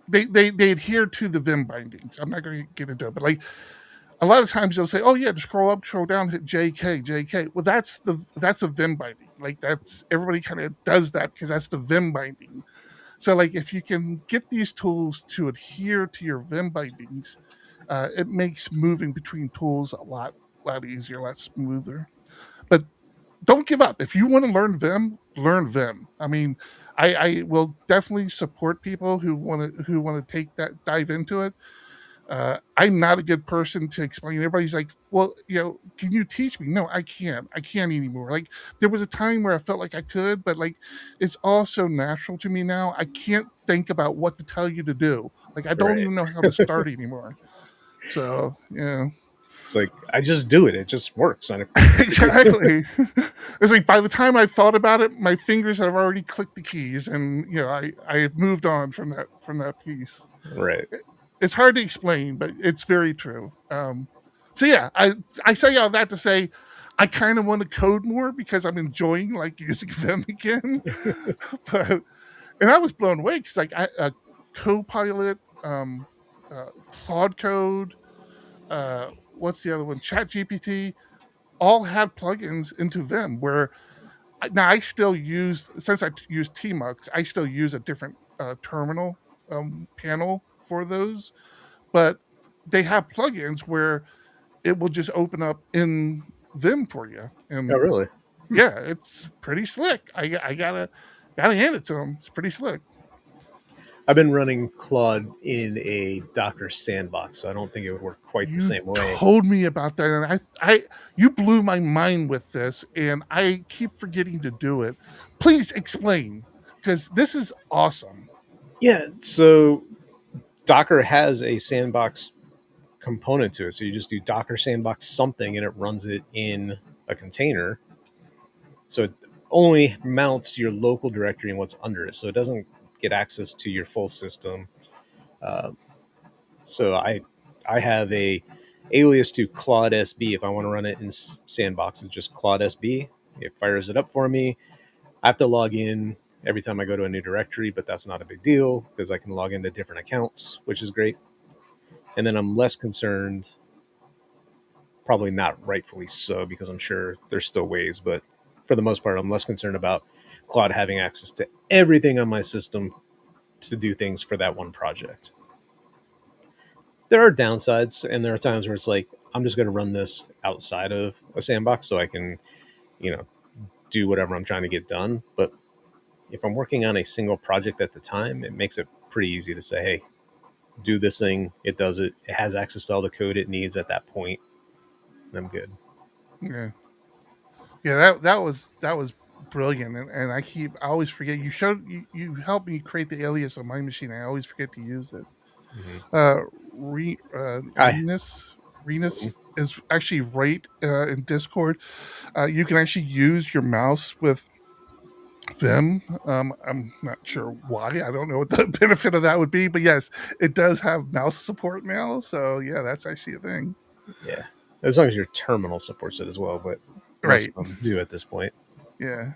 S7: they adhere to the Vim bindings. I'm not going to get into it, but like a lot of times they'll say, "Oh yeah, just scroll up, scroll down, hit JK." Well, that's a Vim binding. Like that's everybody kind of does that because that's the Vim binding. So like if you can get these tools to adhere to your Vim bindings, it makes moving between tools a lot easier, a lot smoother. But don't give up. If you want to learn Vim, learn Vim. I mean, I will definitely support people who want to take that dive into it. I'm not a good person to explain. Everybody's like, well, can you teach me? No, I can't. I can't anymore. Like there was a time where I felt like I could, but like it's all so natural to me now. I can't think about what to tell you to do. Like I don't even know how to start anymore. So yeah.
S6: It's like I just do it. It just works.
S7: Exactly. It's like by the time I've thought about it, my fingers have already clicked the keys, and I've moved on from that piece.
S6: Right.
S7: It's hard to explain, but it's very true. So yeah, I say all that to say I kind of want to code more because I'm enjoying like using them again. And I was blown away because like Copilot, Claude Code, what's the other one? ChatGPT, all had plugins into Vim. Where now I still use, since I use Tmux, I still use a different terminal panel for those. But they have plugins where it will just open up in Vim for you. And
S6: oh, really?
S7: Yeah, it's pretty slick. I gotta hand it to them. It's pretty slick.
S6: I've been running Claude in a Docker sandbox, so I don't think it would work quite the same way.
S7: You told me about that, and you blew my mind with this, and I keep forgetting to do it. Please explain, because this is awesome.
S6: Yeah, so Docker has a sandbox component to it. So you just do Docker sandbox something, and it runs it in a container. So it only mounts your local directory and what's under it. So it doesn't get access to your full system. So I have a alias to Claude SB. If I want to run it in sandbox, it's just Claude SB. It fires it up for me. I have to log in every time I go to a new directory, but that's not a big deal because I can log into different accounts, which is great. And then I'm less concerned, probably not rightfully so, because I'm sure there's still ways, but for the most part, I'm less concerned about Claude having access to everything on my system to do things for that one project. There are downsides, and there are times where it's like, I'm just going to run this outside of a sandbox so I can, do whatever I'm trying to get done. But if I'm working on a single project at the time, it makes it pretty easy to say, hey, do this thing. It does it. It has access to all the code it needs at that point. And I'm good.
S7: Yeah. Yeah, that was brilliant. And I always forget. You helped me create the alias on my machine. I always forget to use it. Renus is actually right in Discord. You can actually use your mouse with Vim. I'm not sure why. I don't know what the benefit of that would be, but yes, it does have mouse support now. So yeah, that's actually a thing.
S6: Yeah, as long as your terminal supports it as well, but most of them do at this point.
S7: Yeah,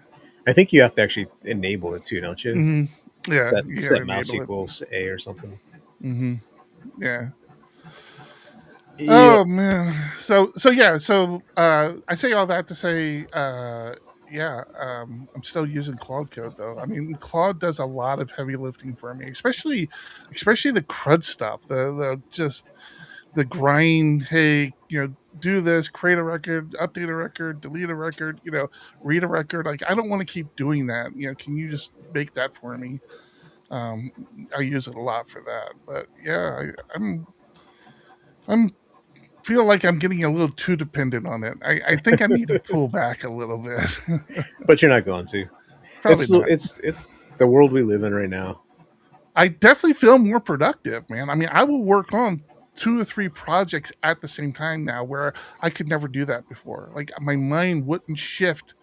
S6: I think you have to actually enable it too, don't you?
S7: Mm-hmm. Yeah,
S6: set mouse equals A or something.
S7: Mm-hmm. Yeah. Oh man. So I say all that to say yeah, I'm still using Claude Code though. I mean, Claude does a lot of heavy lifting for me, especially the CRUD stuff. The just the grind. Hey, do this, create a record, update a record, delete a record. Read a record. Like, I don't want to keep doing that. Can you just make that for me? Um, I use it a lot for that. But yeah, I'm feel like I'm getting a little too dependent on it. I think I need to pull back a little bit.
S6: But you're not going to.
S7: Probably not.
S6: It's the world we live in right now.
S7: I definitely feel more productive, man. I mean, I will work on 2 or 3 projects at the same time now, where I could never do that before. Like, my mind wouldn't shift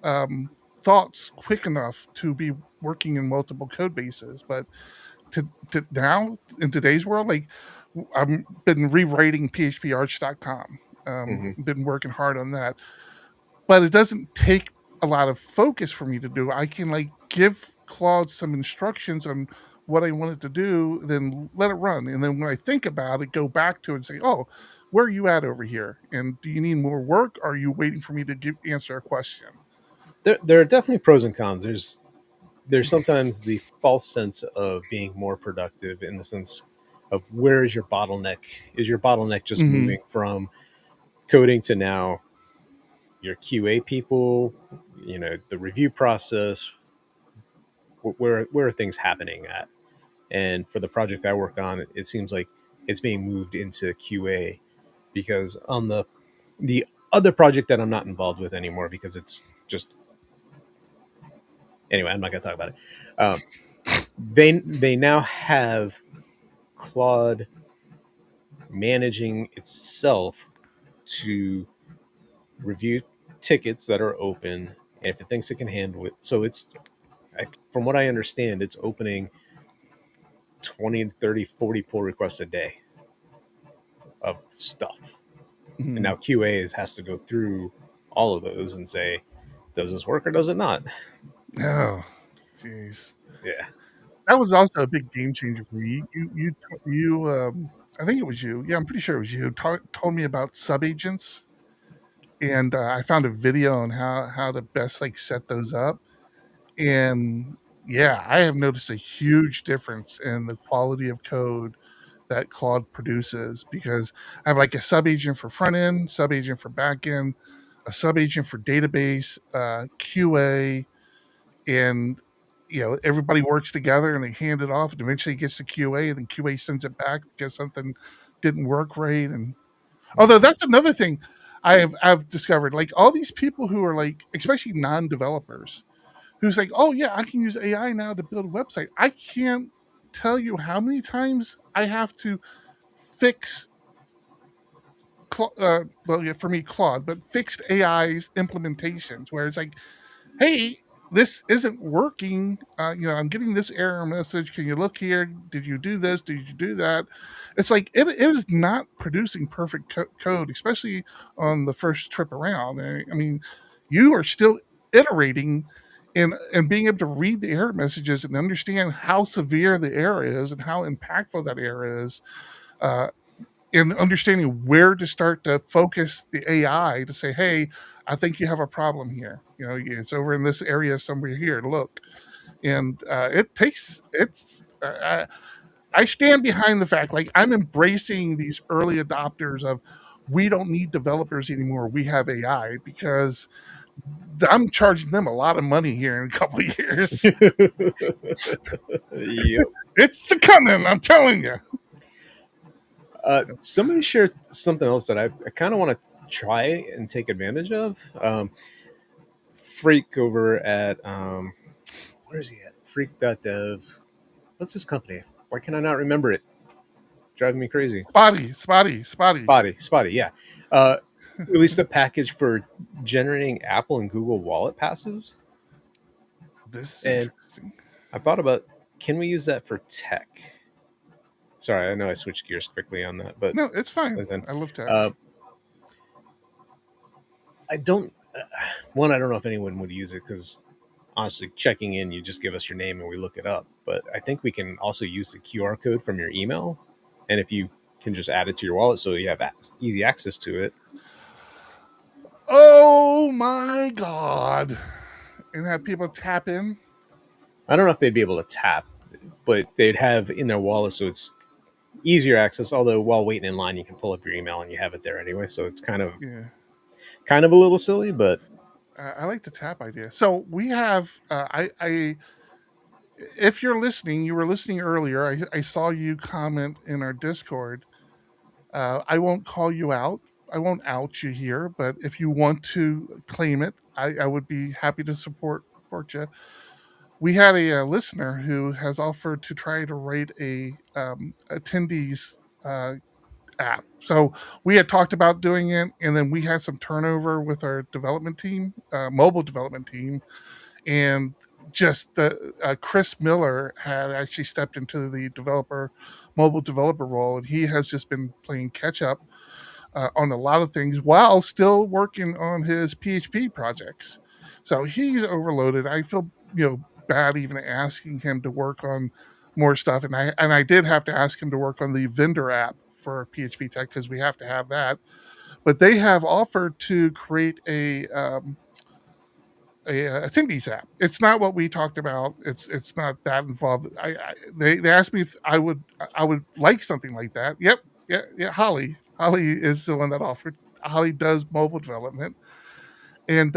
S7: thoughts quick enough to be working in multiple code bases. But to now in today's world, like, I've been rewriting PHPArch.com.
S6: Mhm.
S7: Been working hard on that, but it doesn't take a lot of focus for me to do. I can, like, give Claude some instructions on what I want it to do, then let it run. And then when I think about it, go back to it and say, oh, where are you at over here? And do you need more work? Or are you waiting for me to answer a question?
S6: There are definitely pros and cons. There's sometimes the false sense of being more productive, in the sense of, where is your bottleneck? Is your bottleneck just
S7: Mhm.
S6: moving from coding to now your QA people, the review process? Where are things happening at? And for the project I work on, it seems like it's being moved into QA, because on the other project that I'm not involved with anymore, because it's just, anyway, I'm not going to talk about it. They now have Claude managing itself to review tickets that are open, and if it thinks it can handle it. So from what I understand, it's opening 20, 30, 40 pull requests a day of stuff.
S7: Mhm.
S6: And now QA has to go through all of those and say, does this work or does it not?
S7: Oh, jeez.
S6: Yeah.
S7: That was also a big game changer for me. I think it was you. Yeah, I'm pretty sure it was you. Told me about subagents, and I found a video on how to best, like, set those up. And yeah, I have noticed a huge difference in the quality of code that Claude produces, because I have, like, a subagent for front end, subagent for back end, a subagent for database, QA, and everybody works together and they hand it off, and eventually it gets to QA, and then QA sends it back because something didn't work right. And although that's another thing I've discovered, like, all these people who are, like, especially non-developers, who's like, oh yeah, I can use AI now to build a website. I can't tell you how many times I have to fix well, yeah, for me, Claude, but fixed AI's implementations, where it's like, hey, this isn't working. I'm getting this error message. Can you look here? Did you do this? Did you do that? It's like, it is not producing perfect code, especially on the first trip around. I mean, you are still iterating and being able to read the error messages and understand how severe the error is and how impactful that error is. And understanding where to start to focus the AI to say, hey, I think you have a problem here. It's over in this area somewhere here. Look. And I stand behind the fact, like, I'm embracing these early adopters of, we don't need developers anymore. We have AI, because I'm charging them a lot of money here in a couple of years.
S6: Yep.
S7: It's coming, I'm telling you.
S6: Somebody shared something else that I kind of want to try and take advantage of. Freak over at where is he at? Freak.dev. What's his company? Why can I not remember it? Driving me crazy.
S7: Spotty.
S6: Yeah. Released a package for generating Apple and Google Wallet passes.
S7: This is
S6: And
S7: interesting.
S6: I thought about, can we use that for tech? Sorry, I know I switched gears quickly on that, but
S7: No, it's fine.
S6: then,
S7: I love tech.
S6: I don't. One, I don't know if anyone would use it, because honestly, checking in, you just give us your name and we look it up. But I think we can also use the QR code from your email, and if you can just add it to your wallet, so you have easy access to it.
S7: Oh my God. And have people tap in.
S6: I don't know if they'd be able to tap, but they'd have in their wallet, so it's easier access. Although while waiting in line, you can pull up your email and you have it there anyway. So it's kind of
S7: Yeah.
S6: a little silly, but
S7: I like the tap idea. So we have, if you're listening, you were listening earlier. I saw you comment in our Discord. I won't call you out. I won't out you here, but if you want to claim it, I would be happy to support you. We had a listener who has offered to try to write a attendees app. So we had talked about doing it, and then we had some turnover with our development team, mobile development team, and just the Chris Miller had actually stepped into the mobile developer role, and he has just been playing catch up on a lot of things while still working on his PHP projects. So he's overloaded. I feel bad even asking him to work on more stuff, and I did have to ask him to work on the vendor app for PHP Tech because we have to have that. But they have offered to create a attendees app. It's not what we talked about. It's not that involved. They asked me if I would like something like that. Yep, yeah. Holly is the one that offered. Holly does mobile development, and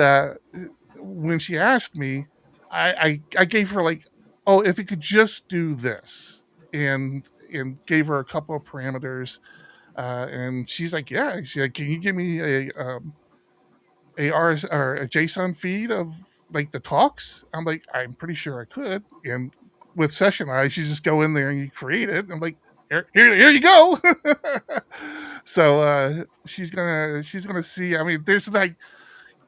S7: when she asked me, I gave her like, oh, if it could just do this, and gave her a couple of parameters, and she's like, yeah. She's like, can you give me a RS or a JSON feed of like the talks? I'm like, I'm pretty sure I could. And with Session Eyes, you just go in there and you create it. I'm like, here you go. So she's gonna see. I mean, there's like,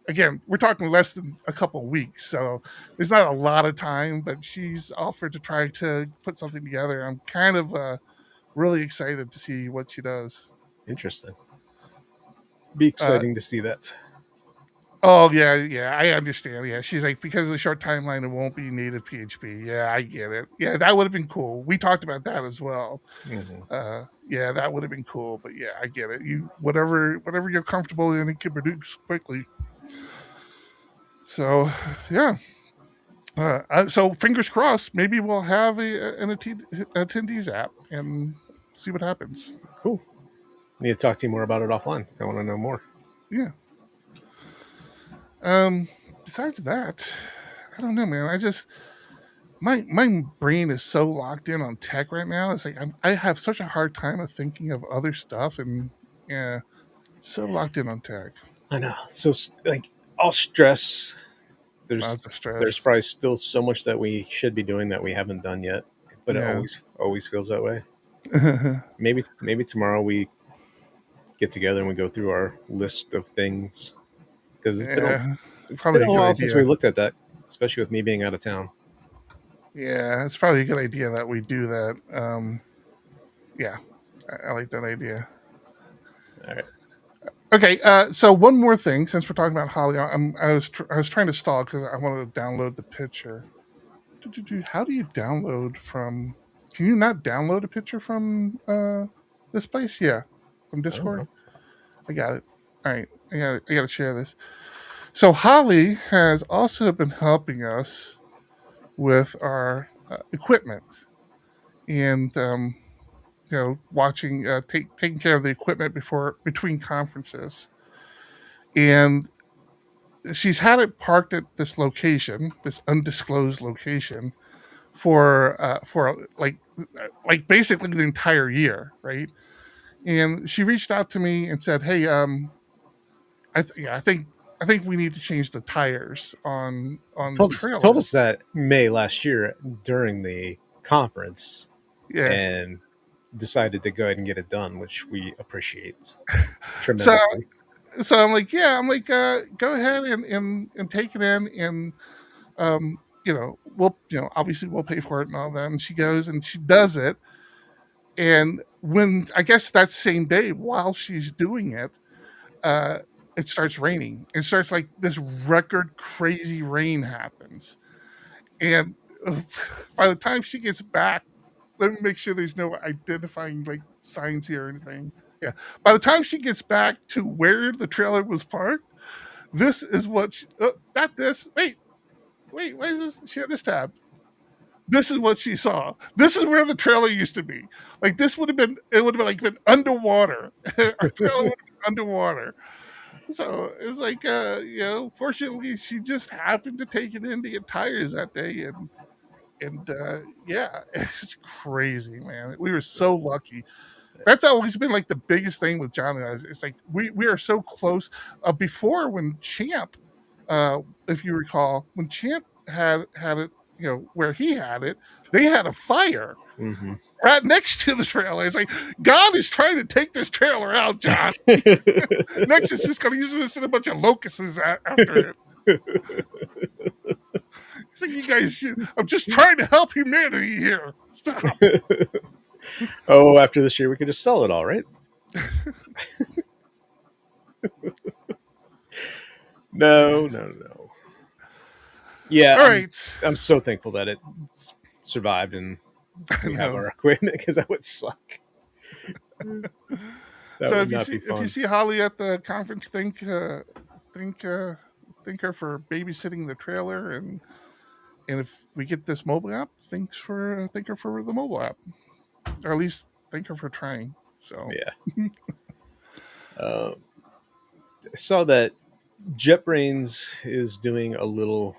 S7: again, we're talking less than a couple of weeks, so there's not a lot of time. But she's offered to try to put something together. I'm kind of really excited to see what she does.
S6: interesting. Be exciting to see that.
S7: Oh yeah, I understand. Yeah, she's like, because of the short timeline, it won't be native PHP. Yeah, I get it. Yeah, that would have been cool. We talked about that as well.
S6: Mm-hmm.
S7: Yeah, that would have been cool. But yeah, I get it. You whatever you're comfortable in, it can produce quickly. So yeah. So fingers crossed. Maybe we'll have an attendees app and see what happens.
S6: Cool. Need to talk to you more about it offline. I want to know more.
S7: Yeah. Besides that, I don't know, man. I just my brain is so locked in on tech right now. It's like I have such a hard time of thinking of other stuff, and yeah, so locked in on tech.
S6: I know. So like all stress.
S7: Lots of stress.
S6: There's probably still so much that we should be doing that we haven't done yet, but
S7: Yeah.
S6: it always feels that way. Maybe tomorrow we get together and we go through our list of things, because it's been a while since we looked at that, especially with me being out of town.
S7: Yeah, it's probably a good idea that we do that. Yeah, I like that idea.
S6: All right.
S7: Okay, so one more thing, since we're talking about Holly, I was trying to stall because I wanted to download the picture. How do you download from? Can you not download a picture from Displace? Yeah, from Discord. I got it. All right, I got to share this. So Holly has also been helping us with our equipment, and watching, taking care of the equipment between conferences, and she's had it parked at this location, this undisclosed location, for like basically the entire year, right? And she reached out to me and said, "Hey, I think we need to change the tires on the trailer."
S6: Told us that May last year during the conference,
S7: Yeah.
S6: and decided to go ahead and get it done, which we appreciate tremendously.
S7: So I'm like, go ahead and take it in, and we'll obviously we'll pay for it and all that. And she goes and she does it, and when I guess that same day while she's doing it, it starts raining. It starts like this record crazy rain happens, and by the time she gets back, let me make sure there's no identifying like signs here or anything. Yeah. By the time she gets back to where the trailer was parked, This is what not this. Wait, why is this? She had this tab. This is what she saw. This is where the trailer used to be. Like this would have been. It would have been like been underwater. Our trailer would have been underwater. So it was like, fortunately, she just happened to take it in to get tires that day, and yeah, it's crazy, man. We were so lucky. That's always been like the biggest thing with John and I. It's like we are so close. Before when Champ, if you recall, when Champ had it, where he had it, they had a fire right next to the trailer. It's like God is trying to take this trailer out, John. Next, it's just going to use this in a bunch of locusts after it. It's like, you guys, I'm just trying to help humanity here. Stop.
S6: Oh, after this year, we could just sell it all, right? No. Yeah,
S7: all right.
S6: I'm so thankful that it survived and we have our equipment, because that would suck.
S7: So if you see Holly at the conference, thank her for babysitting the trailer, and if we get this mobile app, thank her for the mobile app, or at least thank her for trying. So
S6: yeah. I saw that JetBrains is doing a little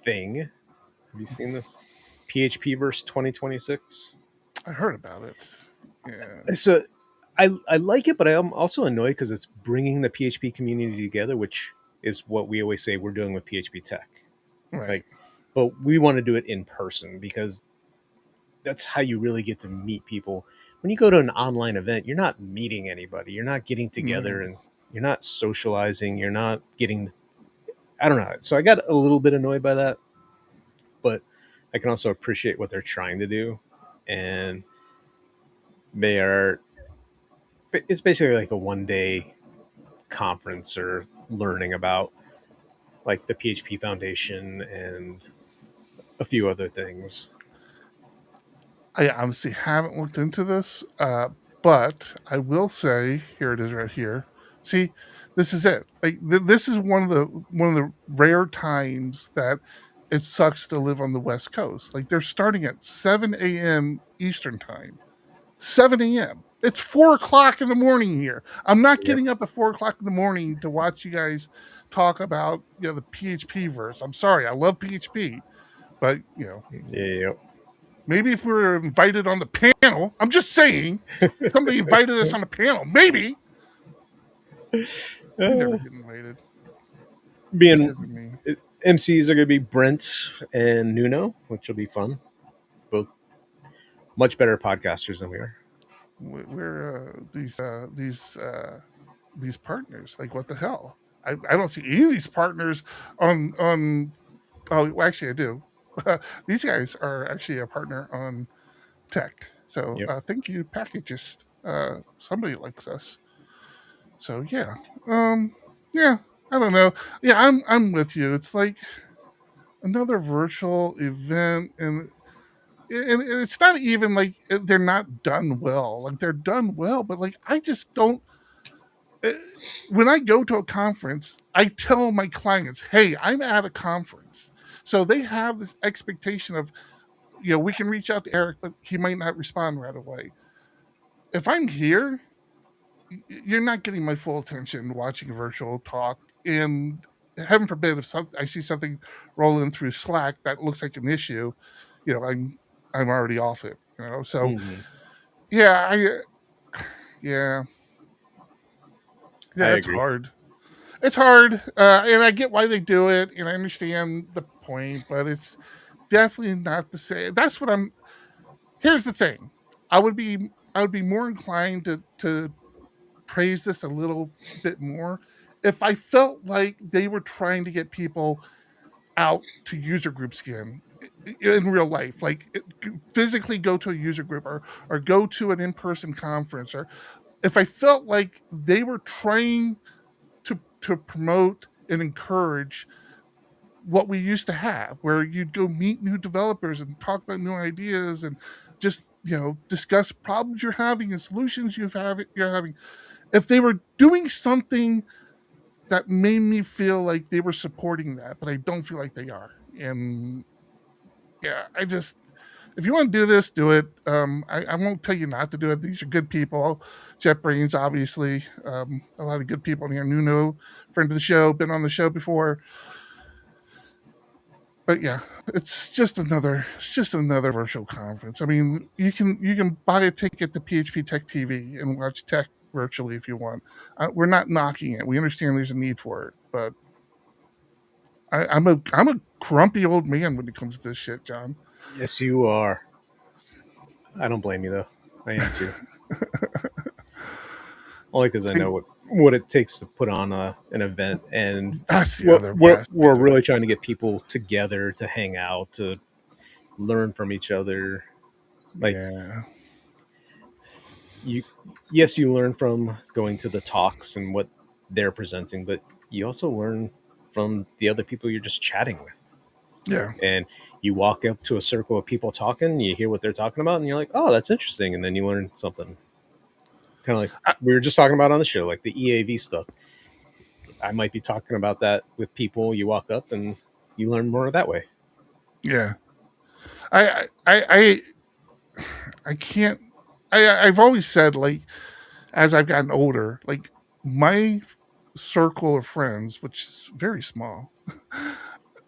S6: thing. Have you seen this? PHPverse 2026.
S7: I heard about it. Yeah.
S6: So I like it, but I'm also annoyed because it's bringing the PHP community together, which is what we always say we're doing with PHP Tech.
S7: Right.
S6: But we want to do it in person, because that's how you really get to meet people. When you go to an online event, you're not meeting anybody. You're not getting together and you're not socializing. You're not getting, I don't know. So I got a little bit annoyed by that, but I can also appreciate what they're trying to do. And it's basically like a 1-day conference or learning about like the PHP Foundation and a few other things.
S7: I honestly haven't looked into this, but I will say, here it is right here. See, this is it. Like this is one of the rare times that it sucks to live on the West Coast. Like they're starting at 7 a.m. Eastern time. 7 a.m. It's 4:00 in the morning here. I'm not getting up at 4:00 in the morning to watch you guys talk about the PHP verse. I'm sorry, I love PHP, but
S6: Yeah.
S7: maybe if we were invited on the panel, I'm just saying, somebody invited us on the panel, maybe. We never get invited.
S6: MCs are going to be Brent and Nuno, which will be fun. Both much better podcasters than we are.
S7: We're these partners. Like, what the hell? I don't see any of these partners on. Oh, well, actually, I do. These guys are actually a partner on Tech. So thank you, Packages. Somebody likes us. So yeah, yeah. I don't know. Yeah, I'm with you. It's like another virtual event, and it's not even like they're not done well. Like they're done well, but like I just don't. When I go to a conference, I tell my clients, "Hey, I'm at a conference," so they have this expectation of, we can reach out to Eric, but he might not respond right away. If I'm here, you're not getting my full attention watching a virtual talk, and heaven forbid if I see something rolling through Slack that looks like an issue, I'm already off it. So yeah, it's hard. It's hard, and I get why they do it, and I understand the point, but it's definitely not the same. That's what I'm. Here's the thing: I would be more inclined to praise this a little bit more if I felt like they were trying to get people out to user group skin in real life, like physically go to a user group or go to an in-person conference, or if I felt like they were trying to promote and encourage what we used to have, where you'd go meet new developers and talk about new ideas and just discuss problems you're having and solutions you're having. If they were doing something that made me feel like they were supporting that, but I don't feel like they are. And yeah, if you want to do this, do it. I won't tell you not to do it. These are good people. JetBrains, obviously, a lot of good people in here. Nuno, friend of the show, been on the show before. But yeah, it's just another virtual conference. I mean, you can buy a ticket to PHP Tech TV and watch tech virtually if you want. We're not knocking it. We understand there's a need for it, but I'm a grumpy old man when it comes to this shit, John.
S6: Yes, you are. I don't blame you though. I am too. Only because I know what it takes to put on an event, and
S7: that's the other best.
S6: We're really trying to get people together to hang out, to learn from each other. Like,
S7: yeah.
S6: You learn from going to the talks and what they're presenting, but you also learn from the other people you're just chatting with.
S7: Yeah.
S6: And you walk up to a circle of people talking, you hear what they're talking about, and you're like, oh, that's interesting. And then you learn something. Kind of like we were just talking about on the show, like the EAV stuff. I might be talking about that with people. You walk up and you learn more that way.
S7: Yeah. I can't. I've always said, like, as I've gotten older, like, my circle of friends, which is very small,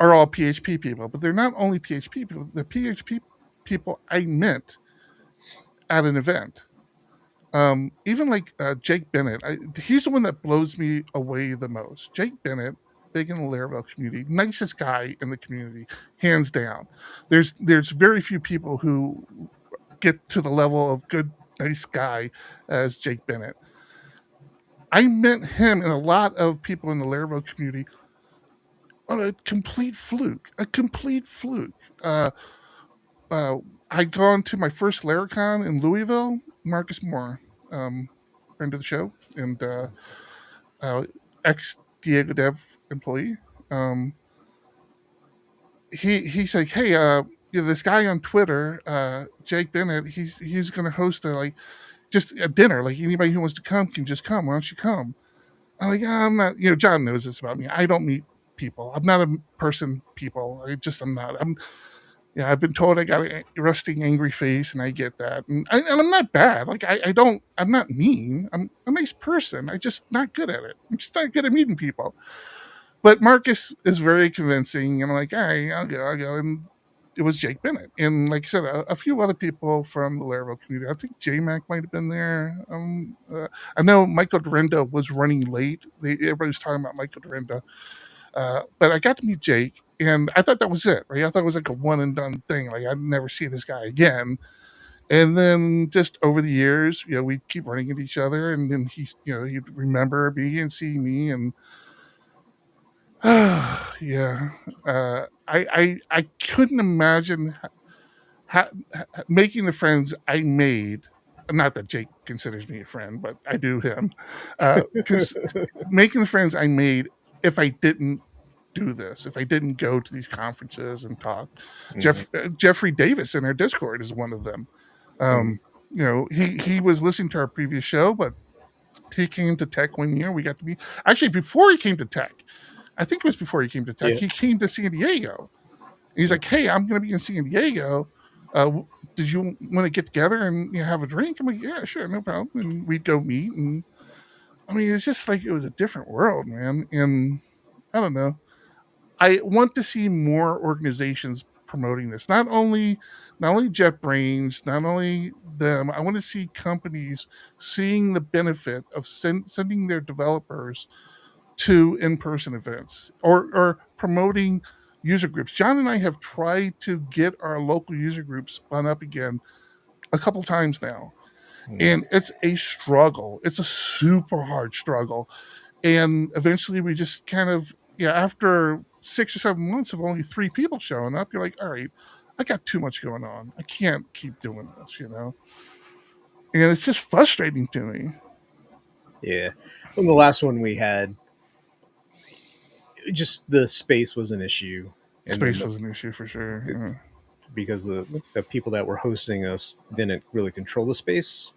S7: are all PHP people. But they're not only PHP people; they're PHP people I met at an event. Even like Jake Bennett, he's the one that blows me away the most. Jake Bennett, big in the Laravel community, nicest guy in the community, hands down. There's very few people who get to the level of good, nice guy as Jake Bennett. I met him and a lot of people in the Laravel community on a complete fluke. I'd gone to my first Laracon in Louisville. Marcus Moore, friend of the show, and ex Diego Dev employee. He's like, hey, this guy on Twitter, Jake Bennett, he's going to host just a dinner. Like, anybody who wants to come can just come. Why don't you come? I'm like, I'm not. John knows this about me. I don't meet people. I'm not a person. People. I'm not. I've been told I got a rusting, angry face, and I get that. And I'm not bad. Like, I'm not mean. I'm a nice person. I'm just not good at it. I'm just not good at meeting people. But Marcus is very convincing, and I'm like, all right, I'll go. And it was Jake Bennett. And like I said, a few other people from the Laravel community. I think JMac might have been there. I know Michael Dorenda was running late. Everybody was talking about Michael Dorenda. But I got to meet Jake, and I thought that was it, right? I thought it was like a one and done thing. Like, I'd never see this guy again. And then just over the years, we keep running into each other, and then he'd remember me and see me, and yeah. I couldn't imagine making the friends I made. Not that Jake considers me a friend, but I do him. Because making the friends I made, if I didn't do this, if I didn't go to these conferences and talk. Jeffrey Davis in our Discord is one of them. He was listening to our previous show, but he came to Tech one year. We got to meet. Actually, before he came to Tech, I think it was before he came to Tech, he came to San Diego. And he's like, hey, I'm going to be in San Diego. Did you want to get together and have a drink? I'm like, yeah, sure, no problem. And we'd go meet. And I mean, it's just like it was a different world, man. And I don't know. I want to see more organizations promoting this. Not only JetBrains, not only them. I want to see companies seeing the benefit of sending their developers to in-person events or promoting user groups. John and I have tried to get our local user groups spun up again a couple times now. And it's a struggle. It's a super hard struggle. And eventually we just kind of, after 6 or 7 months of only 3 people showing up, you're like, all right, I got too much going on. I can't keep doing this, And it's just frustrating to me.
S6: Yeah. From the last one we had, just the space was an issue.
S7: Space was an issue for sure.
S6: Because the people that were hosting us didn't really control the space,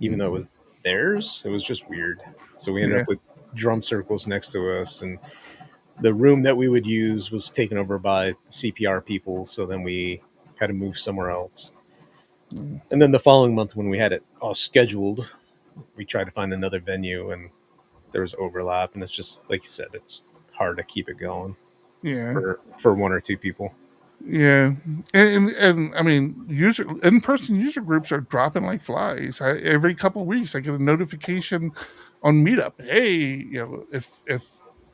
S6: even though it was theirs. It was just weird. So we ended up with drum circles next to us, and the room that we would use was taken over by CPR people. So then we had to move somewhere else. And then the following month, when we had it all scheduled, we tried to find another venue, and there was overlap. And it's just like you said, it's hard to keep it going
S7: Yeah.
S6: for one or two people.
S7: Yeah, and I mean, in-person user groups are dropping like flies. Every couple of weeks, I get a notification on Meetup. Hey, if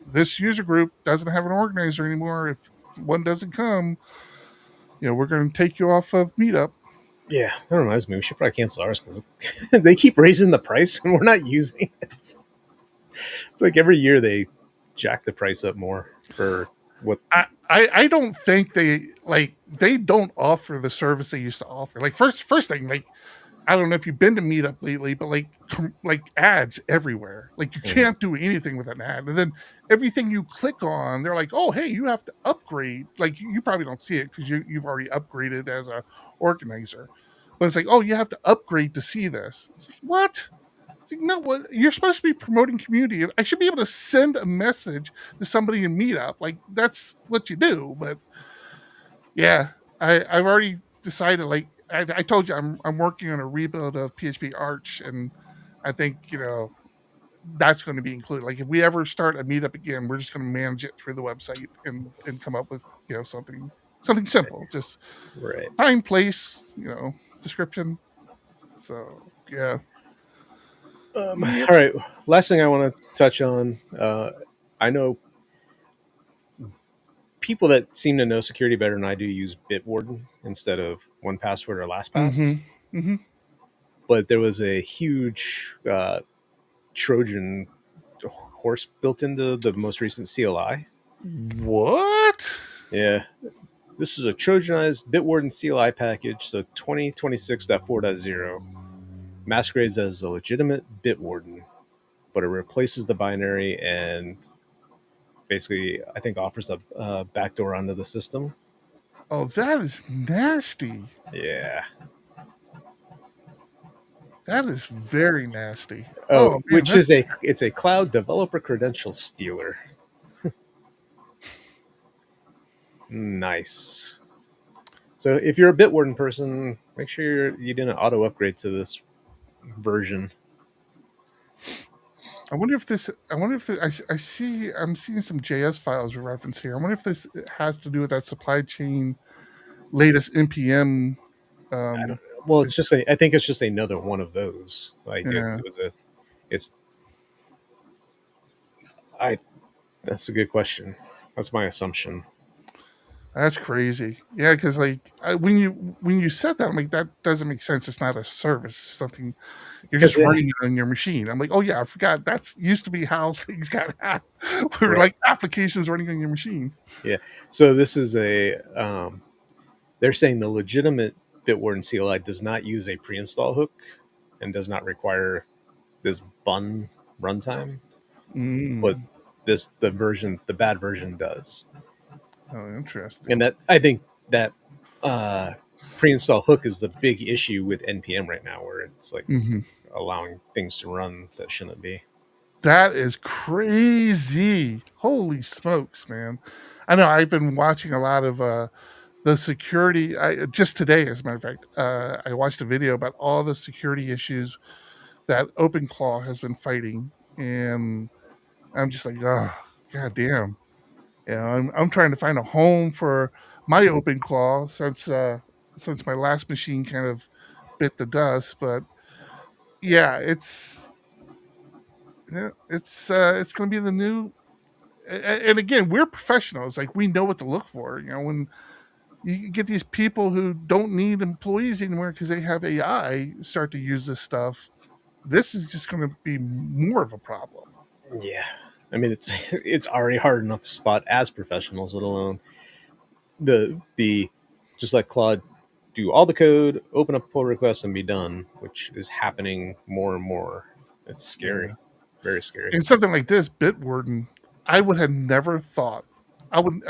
S7: this user group doesn't have an organizer anymore, if one doesn't come, we're going to take you off of Meetup.
S6: Yeah, that reminds me. We should probably cancel ours because they keep raising the price and we're not using it. It's like every year they jack the price up more for what.
S7: I don't think they don't offer the service they used to offer. Like first thing, like I don't know if you've been to Meetup lately, but like ads everywhere. Like you can't do anything with an ad, and then everything you click on, they're like, "Oh, hey, you have to upgrade." Like you probably don't see it because you've already upgraded as a organizer, but it's like, "Oh, you have to upgrade to see this." It's like, what? It's like, no, what? You're supposed to be promoting community. I should be able to send a message to somebody in Meetup. Like that's what you do. But yeah, I've already decided. Like I told you, I'm working on a rebuild of PHP Arch, and I think that's going to be included. Like if we ever start a Meetup again, we're just going to manage it through the website and come up with something simple, just
S6: Right.
S7: time, place, description. So yeah.
S6: All right. Last thing I want to touch on. I know people that seem to know security better than I do use Bitwarden instead of 1Password or LastPass. But there was a huge Trojan horse built into the most recent CLI.
S7: What?
S6: Yeah. This is a Trojanized Bitwarden CLI package, so 2026.4.0 masquerades as a legitimate Bitwarden, but it replaces the binary and basically, I think, offers a backdoor onto the system.
S7: Oh, that is nasty.
S6: Yeah.
S7: That is very nasty.
S6: Oh,
S7: man,
S6: which is it's a cloud developer credential stealer. Nice. So if you're a Bitwarden person, make sure you didn't auto upgrade to this version.
S7: I wonder if I'm seeing some JS files reference here. I wonder if this has to do with that supply chain latest NPM.
S6: Well, it's just I think it's just another one of those. Like
S7: Yeah.
S6: That's a good question. That's my assumption.
S7: That's crazy. Yeah, because when you said that, I'm like, that doesn't make sense. It's not a service. It's something you're just running it on your machine. I'm like, oh yeah, I forgot. That's used to be how things got hacked. We were like applications running on your machine.
S6: Yeah. So this is they're saying the legitimate Bitwarden CLI does not use a pre-install hook and does not require this bun runtime, but the bad version does.
S7: Oh, interesting.
S6: And that I think that pre-install hook is the big issue with NPM right now, where it's like allowing things to run that shouldn't be.
S7: That is crazy. Holy smokes, man. I know I've been watching a lot of the security. Just today, as a matter of fact, I watched a video about all the security issues that OpenClaw has been fighting. And I'm just like, oh, god damn. I'm trying to find a home for my OpenClaw since my last machine kind of bit the dust. But yeah, it's going to be the new. And again, we're professionals. Like we know what to look for. When you get these people who don't need employees anymore because they have AI start to use this stuff, this is just going to be more of a problem.
S6: Yeah. I mean, it's already hard enough to spot as professionals, let alone the just let Claude do all the code, open up a pull request, and be done, which is happening more and more. It's scary, very scary.
S7: And something like this, Bitwarden, I would have never thought. I would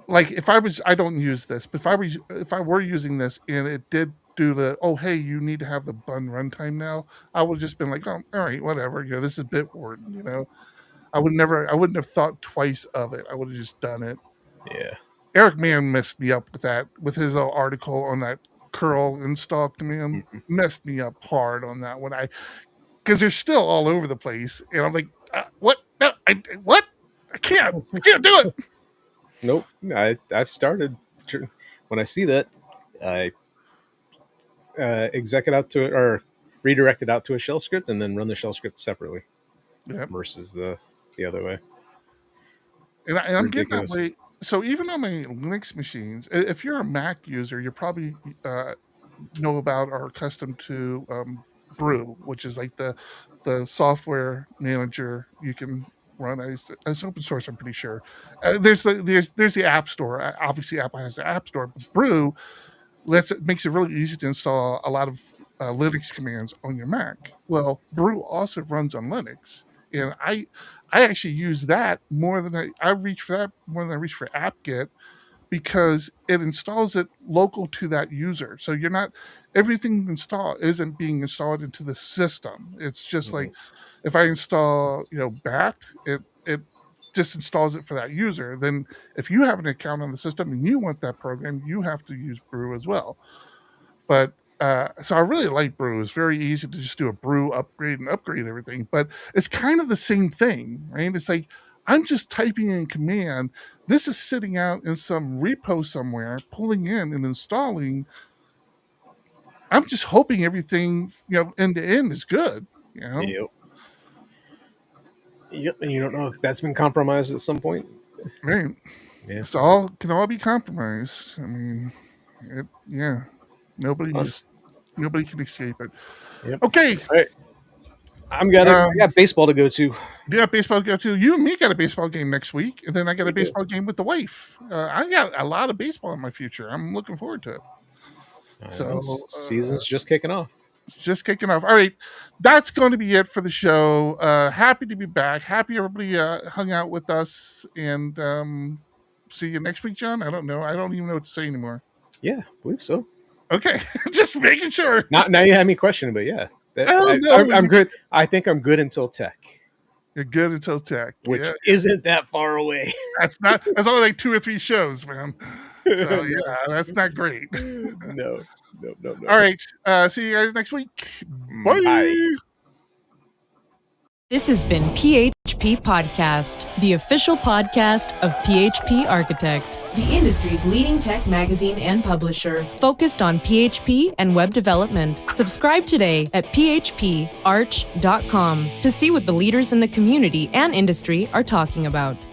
S7: like if I was. I don't use this, but if I were using this and it did do the, oh, hey, you need to have the bun runtime now, I would have just been like, oh, all right, whatever. This is Bitwarden, I wouldn't have thought twice of it. I would have just done it.
S6: Yeah.
S7: Eric Mann messed me up with that, with his article on that curl install command. Messed me up hard on that one. Because they're still all over the place. And I'm like, what? No, what? I can't do it.
S6: Nope. I've started, when I see that, I exec it out to it, or redirect it out to a shell script and then run the shell script separately versus the other way.
S7: And I'm getting that way. So even on my Linux machines, if you're a Mac user, you probably know about or accustomed to Brew, which is like the software manager you can run. It's open source, I'm pretty sure. There's the App Store. Obviously, Apple has the App Store, but Brew makes it really easy to install a lot of Linux commands on your Mac. Well, Brew also runs on Linux, and I actually use that more than I reach for that more than I reach for apt-get, because it installs it local to that user. So you're not, everything isn't being installed into the system. It's just like if I install, bat, it just installs it for that user. Then if you have an account on the system and you want that program, you have to use Brew as well. But so I really like Brew. It's very easy to just do a Brew upgrade and upgrade everything. But it's kind of the same thing, right? It's like, I'm just typing in command. This is sitting out in some repo somewhere, pulling in and installing. I'm just hoping everything, end to end is good.
S6: Yep. And you don't know if that's been compromised at some point.
S7: Right.
S6: Yeah.
S7: It's can all be compromised. I mean, nobody can escape it.
S6: Yep.
S7: Okay.
S6: All right. I got baseball to go to.
S7: Yeah, baseball to go to. You and me got a baseball game next week, and then I got a baseball game with the wife. I got a lot of baseball in my future. I'm looking forward to it. So
S6: season's just kicking off.
S7: It's just kicking off. All right, that's going to be it for the show. Happy to be back. Happy everybody hung out with us, and see you next week, John. I don't know. I don't even know what to say anymore.
S6: Yeah, I believe so.
S7: Okay, just making sure.
S6: Now you have me questioning, but yeah. I'm good. I think I'm good until tech.
S7: You're good until tech,
S6: which isn't that far away.
S7: That's only like 2 or 3 shows, man. So yeah, that's not great.
S6: No.
S7: All right. See you guys next week. Bye.
S5: This has been PHP Podcast, the official podcast of PHP Architect, the industry's leading tech magazine and publisher, focused on PHP and web development. Subscribe today at phparch.com to see what the leaders in the community and industry are talking about.